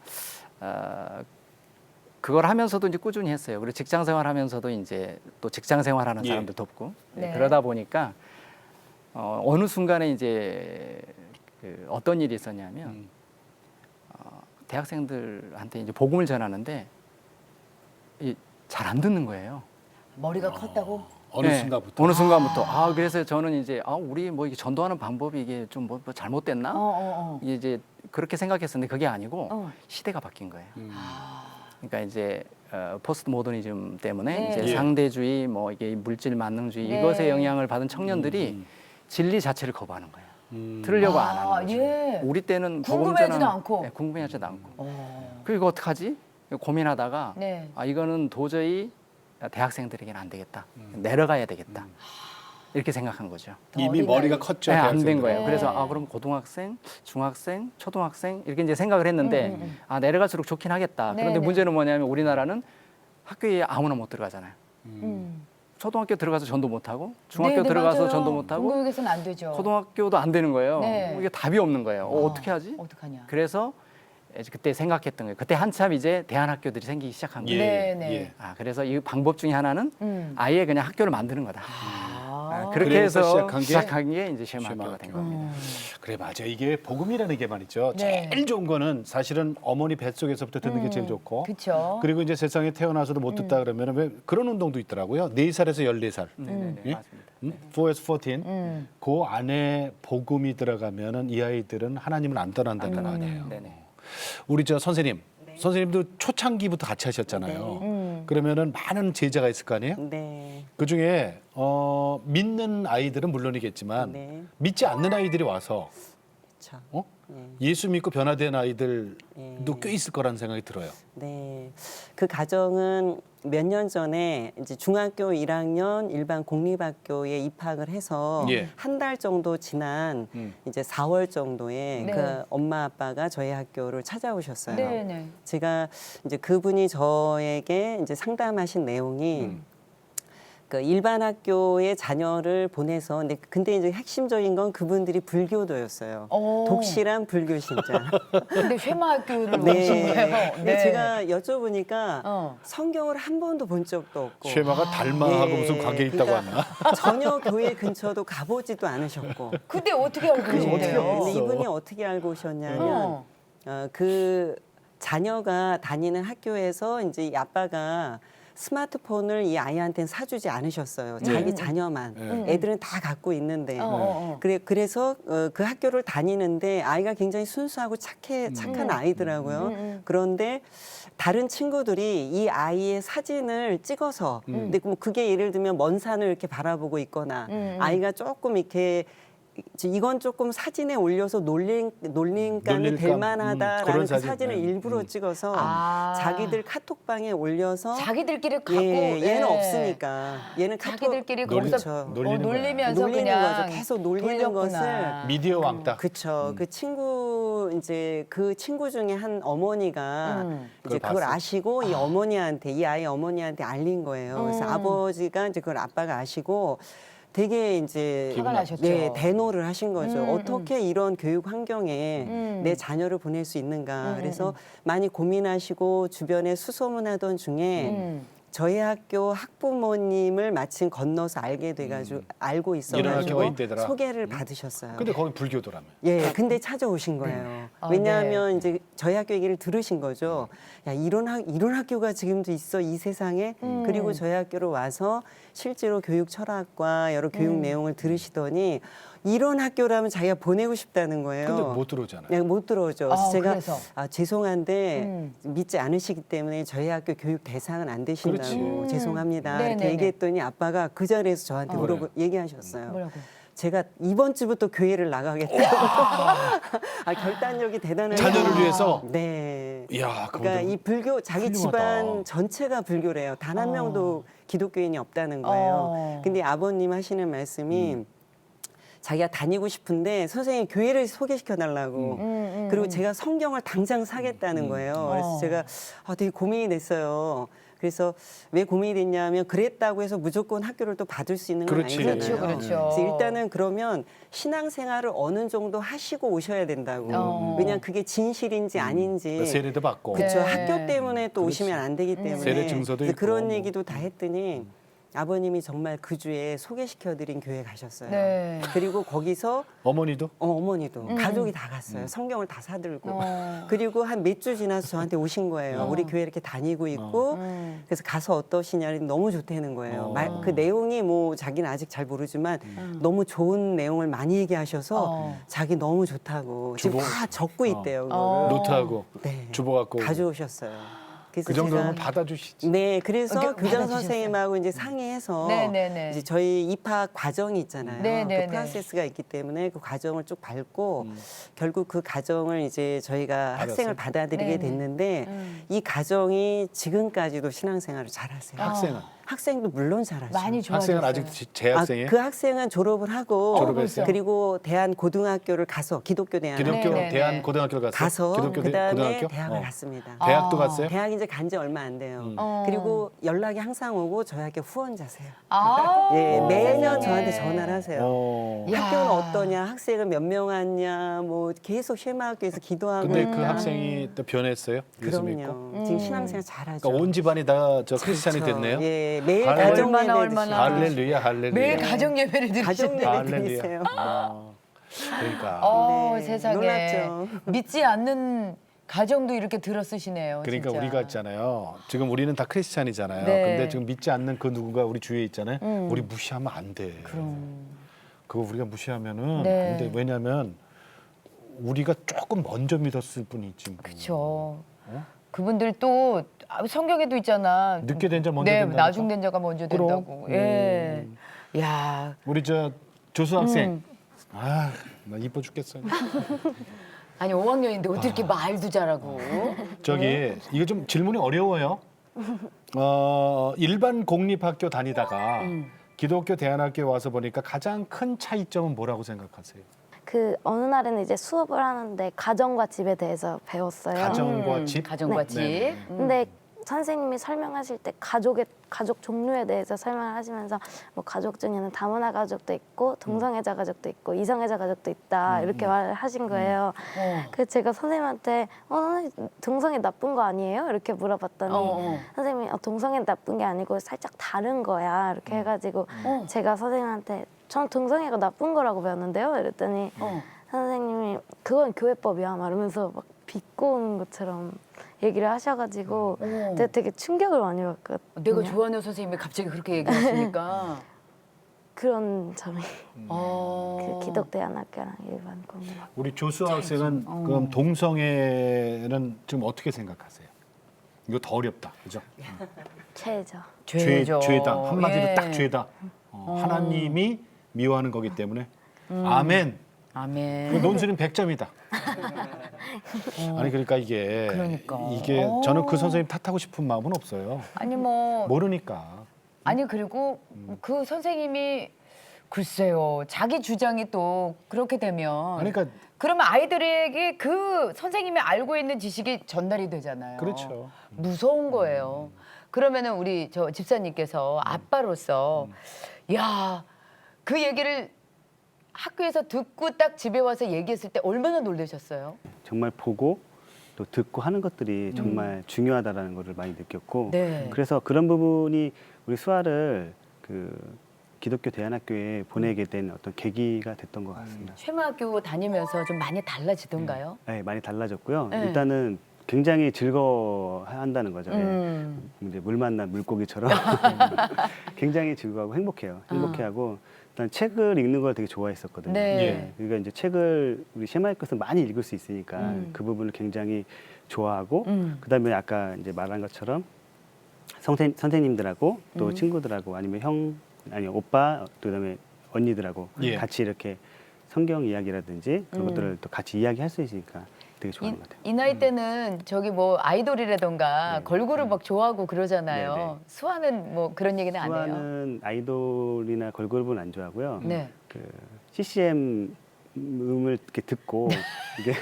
그걸 하면서도 이제 꾸준히 했어요. 그리고 직장 생활하면서도 이제 또 직장 생활하는 예. 사람들 돕고 네. 그러다 보니까 어느 순간에 이제 그 어떤 일이 있었냐면. 대학생들한테 이제 복음을 전하는데 잘 안 듣는 거예요. 머리가 컸다고? 어느 네, 순간부터. 어느 순간부터. 그래서 저는 이제 우리 뭐 이게 전도하는 방법이 이게 좀 뭐 잘못됐나? 이제 그렇게 생각했었는데 그게 아니고 시대가 바뀐 거예요. 그러니까 이제 포스트 모더니즘 때문에 네. 이제 예. 상대주의, 뭐 이게 물질 만능주의 네. 이것에 영향을 받은 청년들이 진리 자체를 거부하는 거예요. 들으려고 안 하는 거죠. 예. 우리 때는 궁금해하지도 복음 전하는- 않고. 네, 궁금해하지도 않고. 그리고 이거 어떡하지? 고민하다가 네. 이거는 도저히 대학생들에게는 안 되겠다. 내려가야 되겠다. 이렇게 생각한 거죠. 이미 어린 머리가 나이. 컸죠. 네, 안 된 대학생들은. 거예요. 네. 그래서 그럼 고등학생, 중학생, 초등학생 이렇게 이제 생각을 했는데 내려갈수록 좋긴 하겠다. 네, 그런데 네. 문제는 뭐냐면 우리나라는 학교에 아무나 못 들어가잖아요. 초등학교 들어가서 전도 못 하고 중학교 네, 네, 들어가서 맞아요. 전도 못 하고 공교육에서는 안 되죠. 고등학교도 안 되는 거예요. 네. 이게 답이 없는 거예요. 어떻게 하지? 어떡하냐. 그래서 이제 그때 생각했던 거예요. 그때 한참 이제 대안학교들이 생기기 시작한 거예요. 네, 네. 예. 그래서 이 방법 중에 하나는 아예 그냥 학교를 만드는 거다. 그렇게 그래서 해서 시작한 게 시작한 게 이제 쉐마학교가 된 겁니다. 그래 맞아. 이게 복음이라는 게 말이죠. 네. 제일 좋은 거는 사실은 어머니 뱃속에서부터 듣는 게 제일 좋고. 그쵸. 그리고 이제 세상에 태어나서도 못 듣다 그러면 왜 그런 운동도 있더라고요. 4살에서 14살. 네네네, 예? 맞습니다. 4에서 14. 그 안에 복음이 들어가면은 이 아이들은 하나님을 안 떠난다는 거 아니에요. 네네. 우리 저 선생님, 선생님도 초창기부터 같이 하셨잖아요. 그러면은 많은 제자가 있을 거 아니에요? 네. 그 중에 믿는 아이들은 물론이겠지만 네. 믿지 않는 아이들이 와서 그렇죠. 예수 믿고 변화된 아이들도 예. 꽤 있을 거라는 생각이 들어요. 네. 그 가정은 몇 년 전에 이제 중학교 1학년 일반 공립학교에 입학을 해서 예. 한 달 정도 지난 이제 4월 정도에 네. 그 엄마 아빠가 저희 학교를 찾아오셨어요. 네네. 제가 이제 그분이 저에게 이제 상담하신 내용이 그 일반 학교에 자녀를 보내서 근데 이제 핵심적인 건 그분들이 불교도였어요. 오. 독실한 불교 신자. 근데 쉐마학교를 오신 네. 거예요. 근데 제가 여쭤보니까 네. 성경을 한 번도 본 적도 없고 쉐마가 달마하고 예, 무슨 관계 있다고 그러니까 하나? 전혀 교회 근처도 가보지도 않으셨고. 근데 어떻게 알고 어떻게 계신대요? 알고 근데 있어? 이분이 어떻게 알고 오셨냐면 어. 그 자녀가 다니는 학교에서 이제 이 아빠가 스마트폰을 이 아이한테는 사주지 않으셨어요. 자기 자녀만. 애들은 다 갖고 있는데. 그래서 그 학교를 다니는데 아이가 굉장히 순수하고 착한 아이더라고요. 그런데 다른 친구들이 이 아이의 사진을 찍어서 근데 뭐 그게 예를 들면 먼 산을 이렇게 바라보고 있거나 아이가 조금 이렇게 이건 조금 사진에 올려서 놀림감이 놀릴감, 될 만하다라는 그런 그 사진. 사진을 일부러 찍어서 자기들 카톡방에 올려서 자기들끼리 갖고 얘는 예. 없으니까 얘는 카톡 자기들끼리 놀리- 거기서 놀리는 거야. 놀리면서 놀리는 그냥 거죠. 계속 놀리는 돌렸구나. 미디어 왕따. 그쵸. 그 친구 이제 그 친구 중에 한 어머니가 이제 그걸 그걸 봤어. 아시고 이 어머니한테 이 아이 어머니한테 알린 거예요. 그래서 아버지가 이제 그걸 아빠가 아시고 되게 이제 화가 나셨죠. 네, 대노를 하신 거죠. 음, 어떻게 이런 교육 환경에 내 자녀를 보낼 수 있는가. 그래서 많이 고민하시고 주변에 수소문하던 중에 저희 학교 학부모님을 마침 건너서 알게 돼가지고 알고 이런 학교가 있어가지고 있대더라. 소개를 받으셨어요. 근데 거기 불교도라며. 예, 근데 찾아오신 거예요. 아, 왜냐하면 네. 이제 저희 학교 얘기를 들으신 거죠. 야, 이런 학교가 지금도 있어, 이 세상에. 그리고 저희 학교로 와서 실제로 교육 철학과 여러 교육 내용을 들으시더니 이런 학교라면 자기가 보내고 싶다는 거예요. 근데 못 들어오잖아요. 네, 못 들어오죠. 그래서 제가 그래서? 죄송한데 믿지 않으시기 때문에 저희 학교 교육 대상은 안 되신다고 그렇지. 죄송합니다. 네네네. 이렇게 얘기했더니 아빠가 그 자리에서 저한테 물어보 얘기하셨어요. 뭐라고? 제가 이번 주부터 교회를 나가겠다고. 결단력이 대단해요. 자녀를 위해서? 네. 이야, 그러니까 이 불교 자기 훌륭하다. 집안 전체가 불교래요. 단 한 명도 기독교인이 없다는 거예요. 근데 아버님 하시는 말씀이 자기가 다니고 싶은데 선생님 교회를 소개시켜 달라고. 그리고 제가 성경을 당장 사겠다는 거예요. 그래서 제가 되게 고민이 됐어요. 그래서 왜 고민이 됐냐면 그랬다고 해서 무조건 학교를 또 받을 수 있는 건 그렇지. 아니잖아요. 그렇죠. 그래서 일단은 그러면 신앙생활을 어느 정도 하시고 오셔야 된다고. 왜냐하면 그게 진실인지 아닌지. 세례도 받고. 그렇죠. 네. 학교 때문에 또 오시면 안 되기 때문에. 세례 증서도 그래서 있고 그런 뭐. 얘기도 다 했더니 아버님이 정말 그 주에 소개시켜드린 교회 가셨어요. 네. 그리고 거기서 어머니도? 어머니도 가족이 다 갔어요. 성경을 다 사들고. 그리고 한 몇 주 지나서 저한테 오신 거예요. 우리 교회 이렇게 다니고 있고 그래서 가서 어떠시냐니 너무 좋다는 거예요. 그 내용이 뭐 자기는 아직 잘 모르지만 너무 좋은 내용을 많이 얘기하셔서 자기 너무 좋다고 지금 주보. 다 적고 있대요. 그거를. 노트하고 네. 주보 갖고 가져오셨어요. 그래서 그 정도면 제가- 받아주시지. 네, 그래서 그러니까 교장 받아주셨어요. 선생님하고 이제 상의해서 네네네. 이제 저희 입학 과정이 있잖아요. 네네네. 그 프로세스가 있기 때문에 그 과정을 쭉 밟고 결국 그 과정을 이제 저희가 학생을 받아들이게 네네. 됐는데 이 과정이 지금까지도 신앙생활을 잘하세요. 학생은? 학생도 물론 잘하죠. 많이 학생은 좋아졌어요. 아직 재학생이에요? 그 학생은 졸업을 하고 졸업했어요? 그리고 대한 고등학교를 가서 기독교 대한 기독교 네네네. 대한 고등학교를 갔어요? 가서 기독교 그다음에 고등학교? 대학을 갔습니다. 대학도 갔어요? 대학 이제 간 지 얼마 안 돼요. 그리고 연락이 항상 오고 저희 학교 후원자세요. 아, 예, 매년 세상에. 저한테 전화를 하세요. 어. 야. 학교는 어떠냐, 학생은 몇 명 왔냐, 뭐 계속 쉐마학교에서 기도하고. 근데 그 학생이 또 변했어요? 예수 믿고? 그럼요. 지금 신앙생활 잘하죠. 그러니까 온 집안이 다 저 크리스찬이 그렇죠. 됐네요? 예, 매일 할렐루야. 가정 예배 얼마나. 할렐루야, 할렐루야. 매일 가정 예배를 가정 드리시는. 예배 할렐루야. 드리세요. 그러니까. 네, 세상에. 놀랍죠. 믿지 않는 가정도 이렇게 들어쓰시네요. 그러니까 진짜. 우리가 있잖아요. 지금 우리는 다 크리스찬이잖아요. 네. 근데 지금 믿지 않는 그 누군가 우리 주위에 있잖아요. 우리 무시하면 안 돼. 그거 우리가 무시하면은 네. 근데 왜냐면 우리가 조금 먼저 믿었을 뿐이지. 뭐. 그렇죠. 그분들 또 성경에도 있잖아. 늦게 된 자 먼저 네, 된다니까. 나중된 자가 먼저 그럼. 된다고. 예. 야, 우리 저 조수 학생. 아, 나 이뻐 죽겠어. 아니 5학년인데 어떻게 이렇게 말도 잘하고. 저기 이거 좀 질문이 어려워요. 일반 공립학교 다니다가 기독교 대안학교에 와서 보니까 가장 큰 차이점은 뭐라고 생각하세요? 그 어느 날에는 이제 수업을 하는데 가정과 집에 대해서 배웠어요. 가정과 집. 가정과 집. 네. 근데 선생님이 설명하실 때 가족 종류에 대해서 설명을 하시면서 뭐 가족 중에는 다문화 가족도 있고 동성애자 가족도 있고 이성애자 가족도 있다 이렇게 말을 하신 거예요. 그래서 제가 선생님한테 동성애 나쁜 거 아니에요? 이렇게 물어봤더니 선생님이 동성애 나쁜 게 아니고 살짝 다른 거야 이렇게 해가지고 제가 선생님한테 전 동성애가 나쁜 거라고 배웠는데요. 이랬더니 선생님이 그건 교회법이야 말하면서 막 비꼬는 것처럼 얘기를 하셔가지고 제가 되게 충격을 많이 받거든요. 내가 좋아하는 선생님이 갑자기 그렇게 얘기하시니까. 그런 점이 어. 그 기독대안학교랑 일반 공립학교. 우리 조수 학생은 그럼 동성애는 지금 어떻게 생각하세요? 이거 더 어렵다, 그죠? 죄죠. 죄죠. 죄다. 한마디로 예. 딱 죄다. 하나님이 미워하는 거기 때문에. 아멘. 아멘. 논술은 100점이다. 아니 그러니까 이게 그러니까. 저는 그 선생님 탓하고 싶은 마음은 없어요. 아니 뭐 모르니까. 아니 그리고 그 선생님이 글쎄요 자기 주장이 또 그렇게 되면 그러니까 그러면 아이들에게 그 선생님이 알고 있는 지식이 전달이 되잖아요. 그렇죠. 무서운 거예요. 그러면은 우리 저 집사님께서 아빠로서 야 그 얘기를 학교에서 듣고 딱 집에 와서 얘기했을 때 얼마나 놀라셨어요? 정말 보고 또 듣고 하는 것들이 정말 중요하다라는 것을 많이 느꼈고 네. 그래서 그런 부분이 우리 수아를 그 기독교 대안학교에 보내게 된 어떤 계기가 됐던 것 같습니다. 쉐마학교 다니면서 좀 많이 달라지던가요? 네, 많이 달라졌고요. 네. 일단은 굉장히 즐거워한다는 거죠. 예. 이제 물 만난 물고기처럼 굉장히 즐거워하고 행복해요. 행복해하고 일단 책을 읽는 걸 되게 좋아했었거든요. 네. 예. 그러니까 이제 책을 우리 셰마의 것은 많이 읽을 수 있으니까 그 부분을 굉장히 좋아하고 그다음에 아까 이제 말한 것처럼 선생님들하고 또 친구들하고 아니면 오빠 또 그다음에 언니들하고 예. 같이 이렇게 성경 이야기라든지 그런 것들을 또 같이 이야기할 수 있으니까 되게 좋아하는 것 같아요. 이 나이 때는 저기 뭐 아이돌이라던가 걸그룹 막 좋아하고 그러잖아요. 네, 네. 수아는 뭐 그런 얘기는 안 해요? 수아는 아이돌이나 걸그룹은 안 좋아하고요. 네. 그 CCM 음을 이렇게 듣고 이게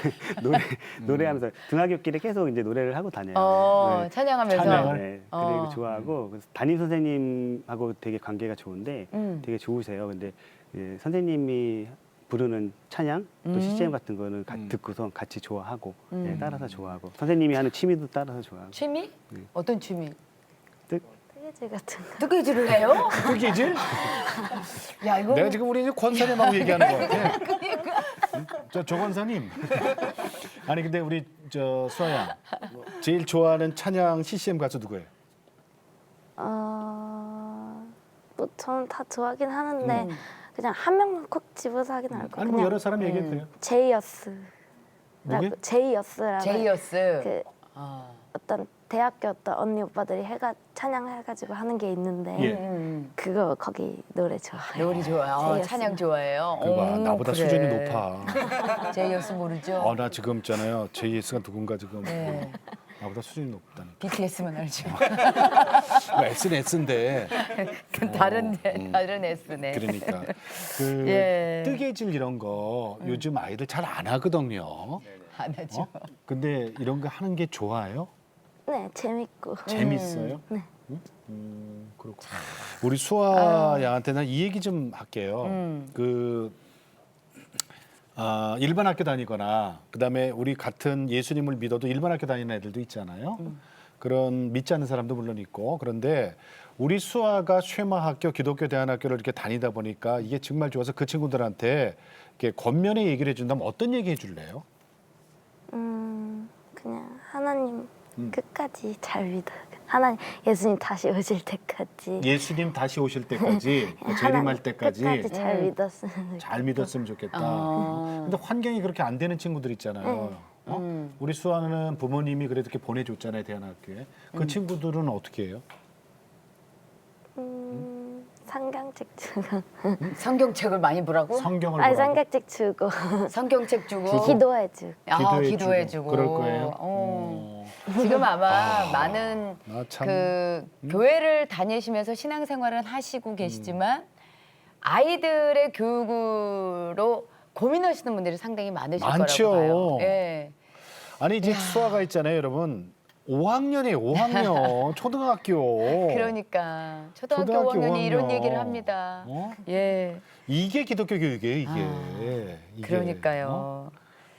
노래하면서 등하굣길에 계속 이제 노래를 하고 다녀요. 네. 찬양하면서. 찬양을? 네, 어. 그리고 좋아하고 그래서 담임 선생님하고 되게 관계가 좋은데 되게 좋으세요. 근데 예, 선생님이 부르는 찬양 또 CCM 같은 거는 듣고서 같이 좋아하고 예, 따라서 좋아하고 선생님이 하는 취미도 따라서 좋아하고 취미? 네. 어떤 취미? 뜨개질 같은 거. 뜨개질을 해요? 뜨개질? 야 이거 내가 지금 우리 권사님하고 얘기하는 거 같아. 조 권사님. 아니 근데 우리 저 수아야 제일 좋아하는 찬양 CCM 가수 누구예요? 뭐 저는 다 좋아하긴 하는데 그냥 한 명만 콕 집어서 하긴 할 거예요. 아니 뭐 여러 사람 얘기해도 돼요. 제이어스. 누구요? 제이어스라고. 제이어스. 그 아. 어떤 대학교 어떤 언니 오빠들이 찬양해가지고 하는 게 있는데 예. 그거 거기 노래 좋아해요. 노래 좋아요. 제이어스. 찬양 좋아해요. 그봐 오, 나보다 그래. 수준이 높아. 제이어스 모르죠? 나 지금 있잖아요. JS가 누군가 지금 네. 나보다 수준이 높다니. BTS만 알죠. S는 S인데 다른 S네. 그러니까 그 예. 뜨개질 이런 거 요즘 아이들 잘 안 하거든요. 안 하죠. 근데 이런 거 하는 게 좋아요? 네, 재밌고. 재밌어요? 네. 그렇고 우리 수아 양한테는 이 얘기 좀 할게요. 일반 학교 다니거나 그다음에 우리 같은 예수님을 믿어도 일반 학교 다니는 애들도 있잖아요. 그런 믿지 않는 사람도 물론 있고 그런데 우리 수아가 쉐마 학교 기독교 대안학교를 이렇게 다니다 보니까 이게 정말 좋아서 그 친구들한테 이렇게 권면의 얘기를 해준다면 어떤 얘기 해줄래요? 그냥 하나님 끝까지 잘 믿어. 하나님 예수님 다시 오실 때까지. 예수님 다시 오실 때까지 재림할 때까지 끝까지 잘 믿었으면 좋겠다. 잘 믿었으면 좋겠다. 근데 환경이 그렇게 안 되는 친구들 있잖아요. 우리 수아는 부모님이 그래도 이렇게 보내줬잖아요 대안학교에. 그 친구들은 어떻게 해요? 성경책 주고. 성경책을 많이 보라고? 성경을 아니 보라고? 성경책 주고. 성경책 주고. 기도해주고. 기도해주고. 그럴 거예요. 지금 아마 많은 나 참- 그 교회를 다니시면서 신앙생활은 하시고 계시지만 아이들의 교육으로 고민하시는 분들이 상당히 많으실 많죠. 거라고 봐요. 예. 아니 이제 수아가 있잖아요, 여러분. 5학년이에요, 5학년 초등학교. 그러니까 초등학교 초등학교 5학년이 이런 5학년. 얘기를 합니다. 어? 예. 이게 기독교 교육이에요, 이게. 그러니까요. 어?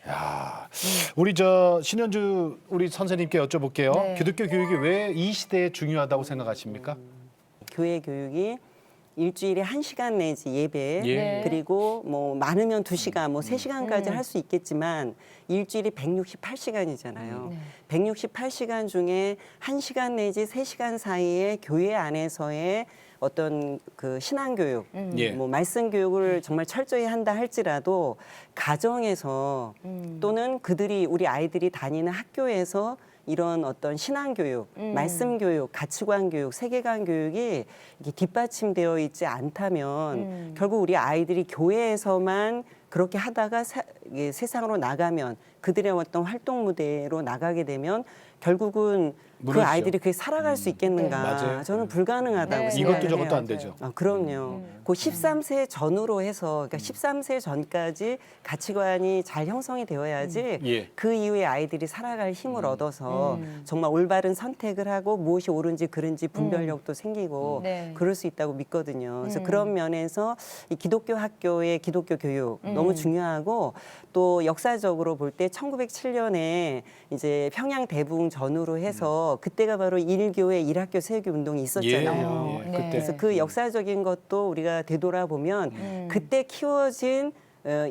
야, 우리 저 신현주 우리 선생님께 여쭤볼게요. 네. 기독교 교육이 왜 이 시대에 중요하다고 생각하십니까? 교회 교육이 일주일에 1시간 내지 예배 예. 네. 그리고 뭐 많으면 2시간 뭐 3시간까지 음. 할 수 있겠지만 일주일이 168시간이잖아요. 168시간 중에 1시간 내지 3시간 사이에 교회 안에서의 어떤 그 신앙 교육, 예. 뭐 말씀 교육을 정말 철저히 한다 할지라도 가정에서 또는 그들이 우리 아이들이 다니는 학교에서 이런 어떤 신앙 교육, 말씀 교육, 가치관 교육, 세계관 교육이 이게 뒷받침되어 있지 않다면 결국 우리 아이들이 교회에서만 그렇게 하다가 이게 세상으로 나가면 그들의 어떤 활동 무대로 나가게 되면 결국은 그 무너지죠. 아이들이 그게 살아갈 수 있겠는가? 네. 맞아요. 저는 불가능하다고 네. 생각을 이것도 저것도 해요. 안 되죠. 그럼요. 그 13세 전후로 해서 그러니까 13세 전까지 가치관이 잘 형성이 되어야지 예. 그 이후에 아이들이 살아갈 힘을 얻어서 정말 올바른 선택을 하고 무엇이 옳은지 그른지 분별력도 생기고 네. 그럴 수 있다고 믿거든요. 그래서 그런 면에서 이 기독교 학교의 기독교 교육 너무 중요하고 또 역사적으로 볼 때 1907년에 이제 평양 대붕 전후로 해서 그때가 바로 1교회 1학교 세우기 운동이 있었잖아요. 예, 네. 그때. 그래서 그 역사적인 것도 우리가 되돌아보면 그때 키워진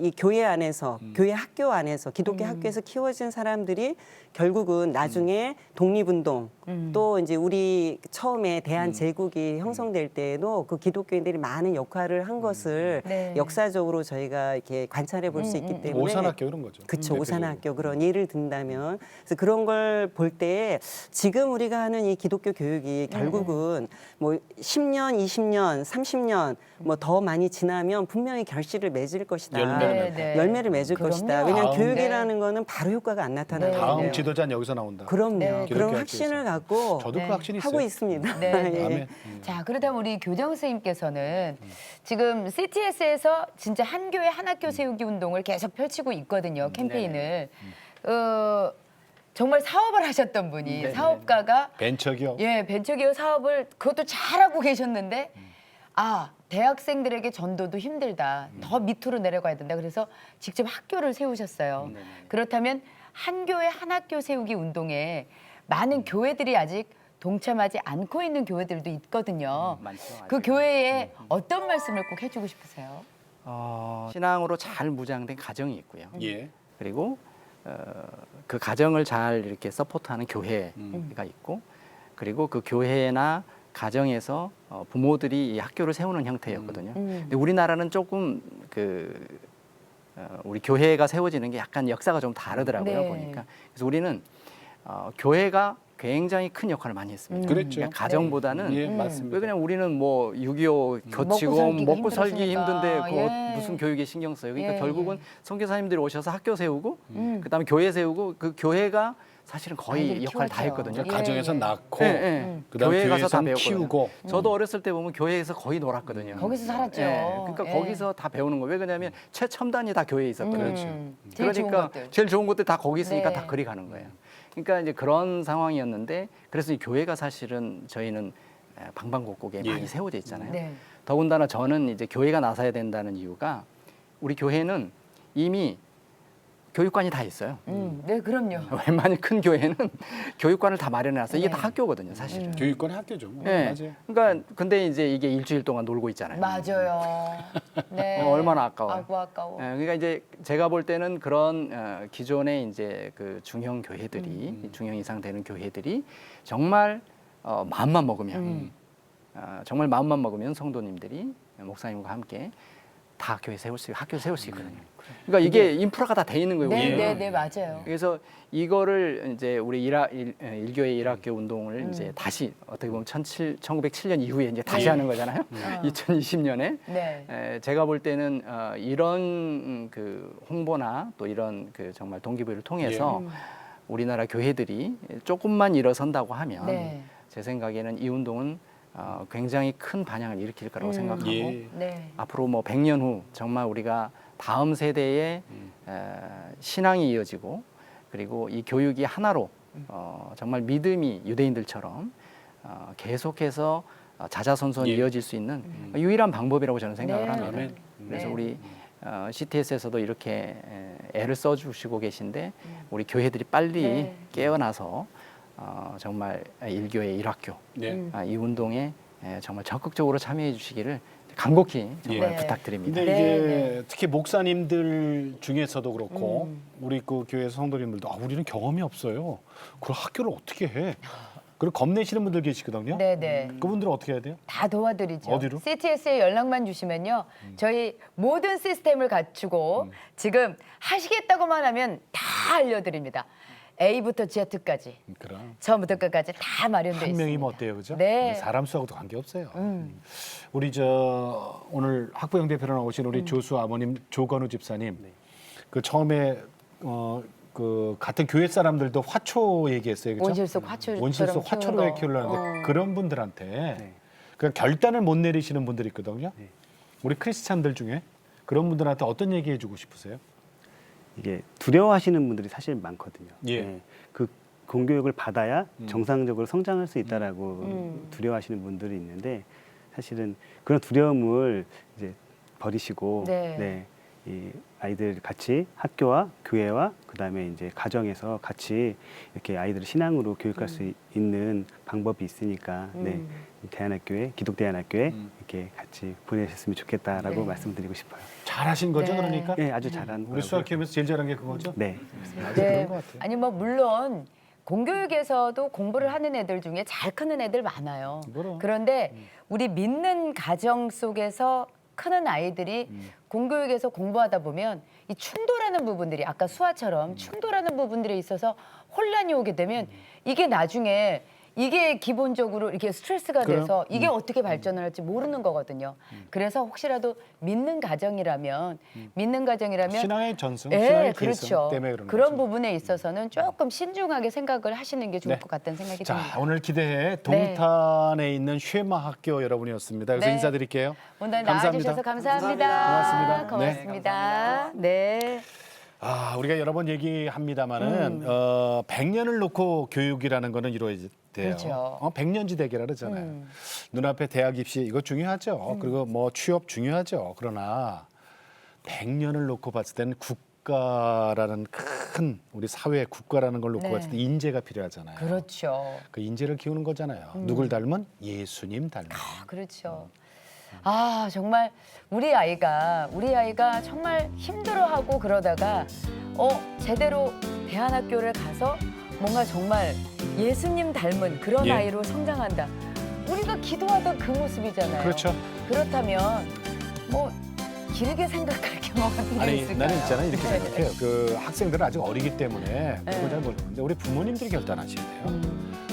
이 교회 안에서 교회 학교 안에서 기독교 학교에서 키워진 사람들이 결국은 나중에 독립운동 또 이제 우리 처음에 대한 제국이 형성될 때에도 그 기독교인들이 많은 역할을 한 것을 네. 역사적으로 저희가 이렇게 관찰해 볼 수 있기 때문에 오산학교 이런 거죠. 그쵸, 대표적으로. 오산학교 그런 예를 든다면 그래서 그런 걸 볼 때 지금 우리가 하는 이 기독교 교육이 결국은 뭐 10년, 20년, 30년 뭐 더 많이 지나면 분명히 결실을 맺을 것이다. 열매를 네, 네. 열매를 맺을 그럼요. 것이다. 왜냐하면 다음, 교육이라는 거는 바로 효과가 안 나타나요. 다음 지도자는 여기서 나온다. 그럼요. 네. 그런 기독교 확신을 학교에서. 갖고 저도 네. 그 확신이 있어요. 하고 있습니다. 네, 네. 아멘. 자, 그렇다면 우리 교장 선생님께서는 지금 CTS에서 진짜 한 교회 한 학교 세우기 운동을 계속 펼치고 있거든요. 캠페인을. 정말 사업을 하셨던 분이 사업가가 벤처기업. 예, 벤처기업 사업을 그것도 잘하고 계셨는데 대학생들에게 전도도 힘들다. 더 밑으로 내려가야 된다. 그래서 직접 학교를 세우셨어요. 그렇다면 한 교회 한 학교 세우기 운동에 많은 교회들이 아직 동참하지 않고 있는 교회들도 있거든요. 많죠, 그 아직. 교회에 어떤 말씀을 꼭 해주고 싶으세요? 신앙으로 잘 무장된 가정이 있고요. 예. 그리고 그 가정을 잘 이렇게 서포트하는 교회가 있고, 그리고 그 교회나 가정에서 부모들이 이 학교를 세우는 형태였거든요. 근데 우리나라는 조금 우리 교회가 세워지는 게 약간 역사가 좀 다르더라고요. 네. 보니까. 그래서 우리는 교회가 굉장히 큰 역할을 많이 했습니다. 그랬죠. 그러니까 가정보다는 예, 맞습니다. 왜 그냥 우리는 뭐 6.25 겨치고 살기가 먹고 살기 힘들었으니까. 힘든데 그거 예. 무슨 교육에 신경 써요. 그러니까 예, 결국은 예. 선교사님들이 오셔서 학교 세우고 그다음에 교회 세우고 그 교회가 사실은 거의 아이들 역할을 다 키웠죠. 했거든요. 그러니까 가정에서 예. 낳고 예, 예. 그다음 교회 가서 다 교회에서 배웠거든요. 키우고 저도 어렸을 때 보면 교회에서 거의 놀았거든요. 거기서 살았죠. 예, 그러니까 예. 거기서 다 배우는 거예요. 왜 그러냐면 최첨단이 다 교회에 있었거든요. 제일 좋은 그러니까 것들. 제일 좋은 것들 다 거기 있으니까 네. 다 그리 가는 거예요. 그러니까 이제 그런 상황이었는데 그래서 이 교회가 사실은 저희는 방방곡곡에 예. 많이 세워져 있잖아요. 네. 더군다나 저는 이제 교회가 나서야 된다는 이유가 우리 교회는 이미 교육관이 다 있어요. 네, 그럼요. 웬만한 큰 교회는 교육관을 다 마련해놨어요. 이게 네. 다 학교거든요, 사실은. 교육권의 학교죠. 뭐. 네. 맞아요. 그러니까 근데 이제 이게 일주일 동안 놀고 있잖아요. 맞아요. 네. 얼마나 아까워요. 아이고, 아까워. 그러니까 이제 제가 볼 때는 그런 기존의 이제 그 중형 교회들이 중형 이상 되는 교회들이 정말 마음만 먹으면 정말 마음만 먹으면 성도님들이 목사님과 함께 다 학교 세울 수 있거든요. 그러니까 이게 인프라가 다 돼 있는 거예요. 네, 우리는. 네, 네, 맞아요. 그래서 이거를 이제 우리 일교회 일학교 운동을 이제 다시 어떻게 보면 1907년 이후에 이제 다시 하는 거잖아요. 2020년에 네. 제가 볼 때는 이런 그 홍보나 또 이런 그 정말 동기부여를 통해서 우리나라 교회들이 조금만 일어선다고 하면 네. 제 생각에는 이 운동은 굉장히 큰 반향을 일으킬 거라고 생각하고 예. 네. 앞으로 뭐 100년 후 정말 우리가 다음 세대의 신앙이 이어지고 그리고 이 교육이 하나로 정말 믿음이 유대인들처럼 계속해서 자자손손 예. 이어질 수 있는 유일한 방법이라고 저는 생각을 네. 합니다. 아멘. 그래서 네. 우리 CTS에서도 이렇게 애를 써주시고 계신데 우리 교회들이 빨리 네. 깨어나서 정말 일교회 일학교 네. 이 운동에 정말 적극적으로 참여해 주시기를 간곡히 정말 네. 부탁드립니다. 근데 네, 이게 특히 목사님들 중에서도 그렇고 우리 그 교회 성도님들도 우리는 경험이 없어요. 그걸 학교를 어떻게 해? 그리고 겁내시는 분들 계시거든요. 네, 네. 그분들은 어떻게 해야 돼요? 다 도와드리죠. 어디로? CTS에 연락만 주시면요. 저희 모든 시스템을 갖추고 지금 하시겠다고만 하면 다 알려드립니다. A부터 Z까지 그럼 처음부터 끝까지 다 마련돼 한 있습니다. 명이면 어때요, 그죠? 네. 사람 수하고도 관계 없어요. 우리 저 오늘 학부형 대표로 나오신 우리 조수 아버님 조건우 집사님, 그 처음에 그 같은 교회 사람들도 화초 얘기했어요, 그죠? 원실 속 화초처럼 원실 속 화초로 키우는 거. 키우려는데 그런 분들한테 그 결단을 못 내리시는 분들이 있거든요. 우리 크리스찬들 중에 그런 분들한테 어떤 얘기 해주고 싶으세요? 이게 두려워하시는 분들이 사실 많거든요. 예. 그 공교육을 받아야 정상적으로 성장할 수 있다라고 두려워하시는 분들이 있는데 사실은 그런 두려움을 이제 버리시고 네. 이 아이들 같이 학교와 교회와 그다음에 이제 가정에서 같이 이렇게 아이들을 신앙으로 교육할 수 있는 방법이 있으니까 대안학교에 기독대안학교에 이렇게 같이 보내셨으면 좋겠다라고 네. 말씀드리고 싶어요. 잘하신 거죠, 네. 그러니까? 네, 아주 잘한 우리 수학 키우면서 제일 잘한 게 그거죠? 네. 맞아, 네. 그런 것 같아요. 아니 뭐 물론 공교육에서도 공부를 하는 애들 중에 잘 크는 애들 많아요. 그럼. 그런데 우리 믿는 가정 속에서 크는 아이들이 공교육에서 공부하다 보면 이 충돌하는 부분들이 아까 수아처럼 충돌하는 부분들에 있어서 혼란이 오게 되면 이게 나중에 이게 기본적으로 이렇게 스트레스가 그래요? 돼서 이게 어떻게 발전을 할지 모르는 거거든요. 그래서 혹시라도 믿는 가정이라면 신앙의 전승, 예, 신앙의 그렇죠. 계승 때문에 그런 그런 거죠. 부분에 있어서는 조금 신중하게 생각을 하시는 게 좋을 네. 것 같다는 생각이 자, 듭니다. 오늘 기대해 동탄에 있는 쉐마 학교 여러분이었습니다. 여기서 네. 인사드릴게요. 오늘 감사합니다. 나와주셔서 감사합니다. 고맙습니다. 네. 고맙습니다. 네. 아, 우리가 여러 번 얘기합니다만은 100년을 놓고 교육이라는 거는 이루어져야 돼요. 그렇죠. 100년지 대계라 그러잖아요. 눈앞에 대학 입시 이거 중요하죠. 그리고 뭐 취업 중요하죠. 그러나 100년을 놓고 봤을 때는 국가라는 큰 우리 사회 국가라는 걸 놓고 네. 봤을 때 인재가 필요하잖아요. 그렇죠. 그 인재를 키우는 거잖아요. 누굴 닮은? 예수님 닮은. 그렇죠. 아, 정말 우리 아이가 정말 힘들어하고 그러다가 제대로 대안학교를 가서 뭔가 정말 예수님 닮은 그런 예. 아이로 성장한다. 우리가 기도하던 그 모습이잖아요. 그렇죠. 그렇다면 뭐 길게 생각할 경험이 아니 있을까요? 나는 있잖아요 이렇게 네. 생각해요. 그 학생들은 아직 어리기 때문에 네. 그걸 잘 모르는데 우리 부모님들이 결단하셔야 돼요.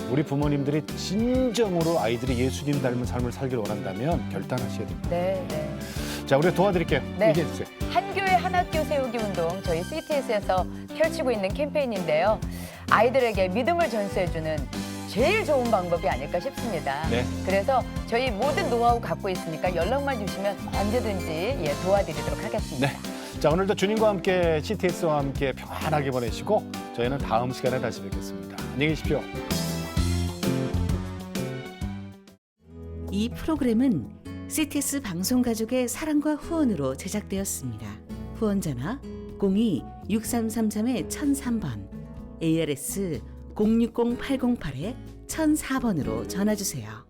우리 부모님들이 진정으로 아이들이 예수님 닮은 삶을 살기를 원한다면 결단하셔야 됩니다. 네, 네. 자, 우리가 도와드릴게요. 네. 얘기해 주세요. 한 교회 한 학교 세우기 운동 저희 CTS에서 펼치고 있는 캠페인인데요. 아이들에게 믿음을 전수해주는 제일 좋은 방법이 아닐까 싶습니다. 네. 그래서 저희 모든 노하우 갖고 있으니까 연락만 주시면 언제든지 도와드리도록 하겠습니다. 네. 자, 오늘도 주님과 함께 CTS와 함께 평안하게 보내시고 저희는 다음 시간에 다시 뵙겠습니다. 안녕히 계십시오. 이 프로그램은 CTS 방송가족의 사랑과 후원으로 제작되었습니다. 후원 전화 02-6333-1003번, ARS 060-808-1004번으로 전화주세요.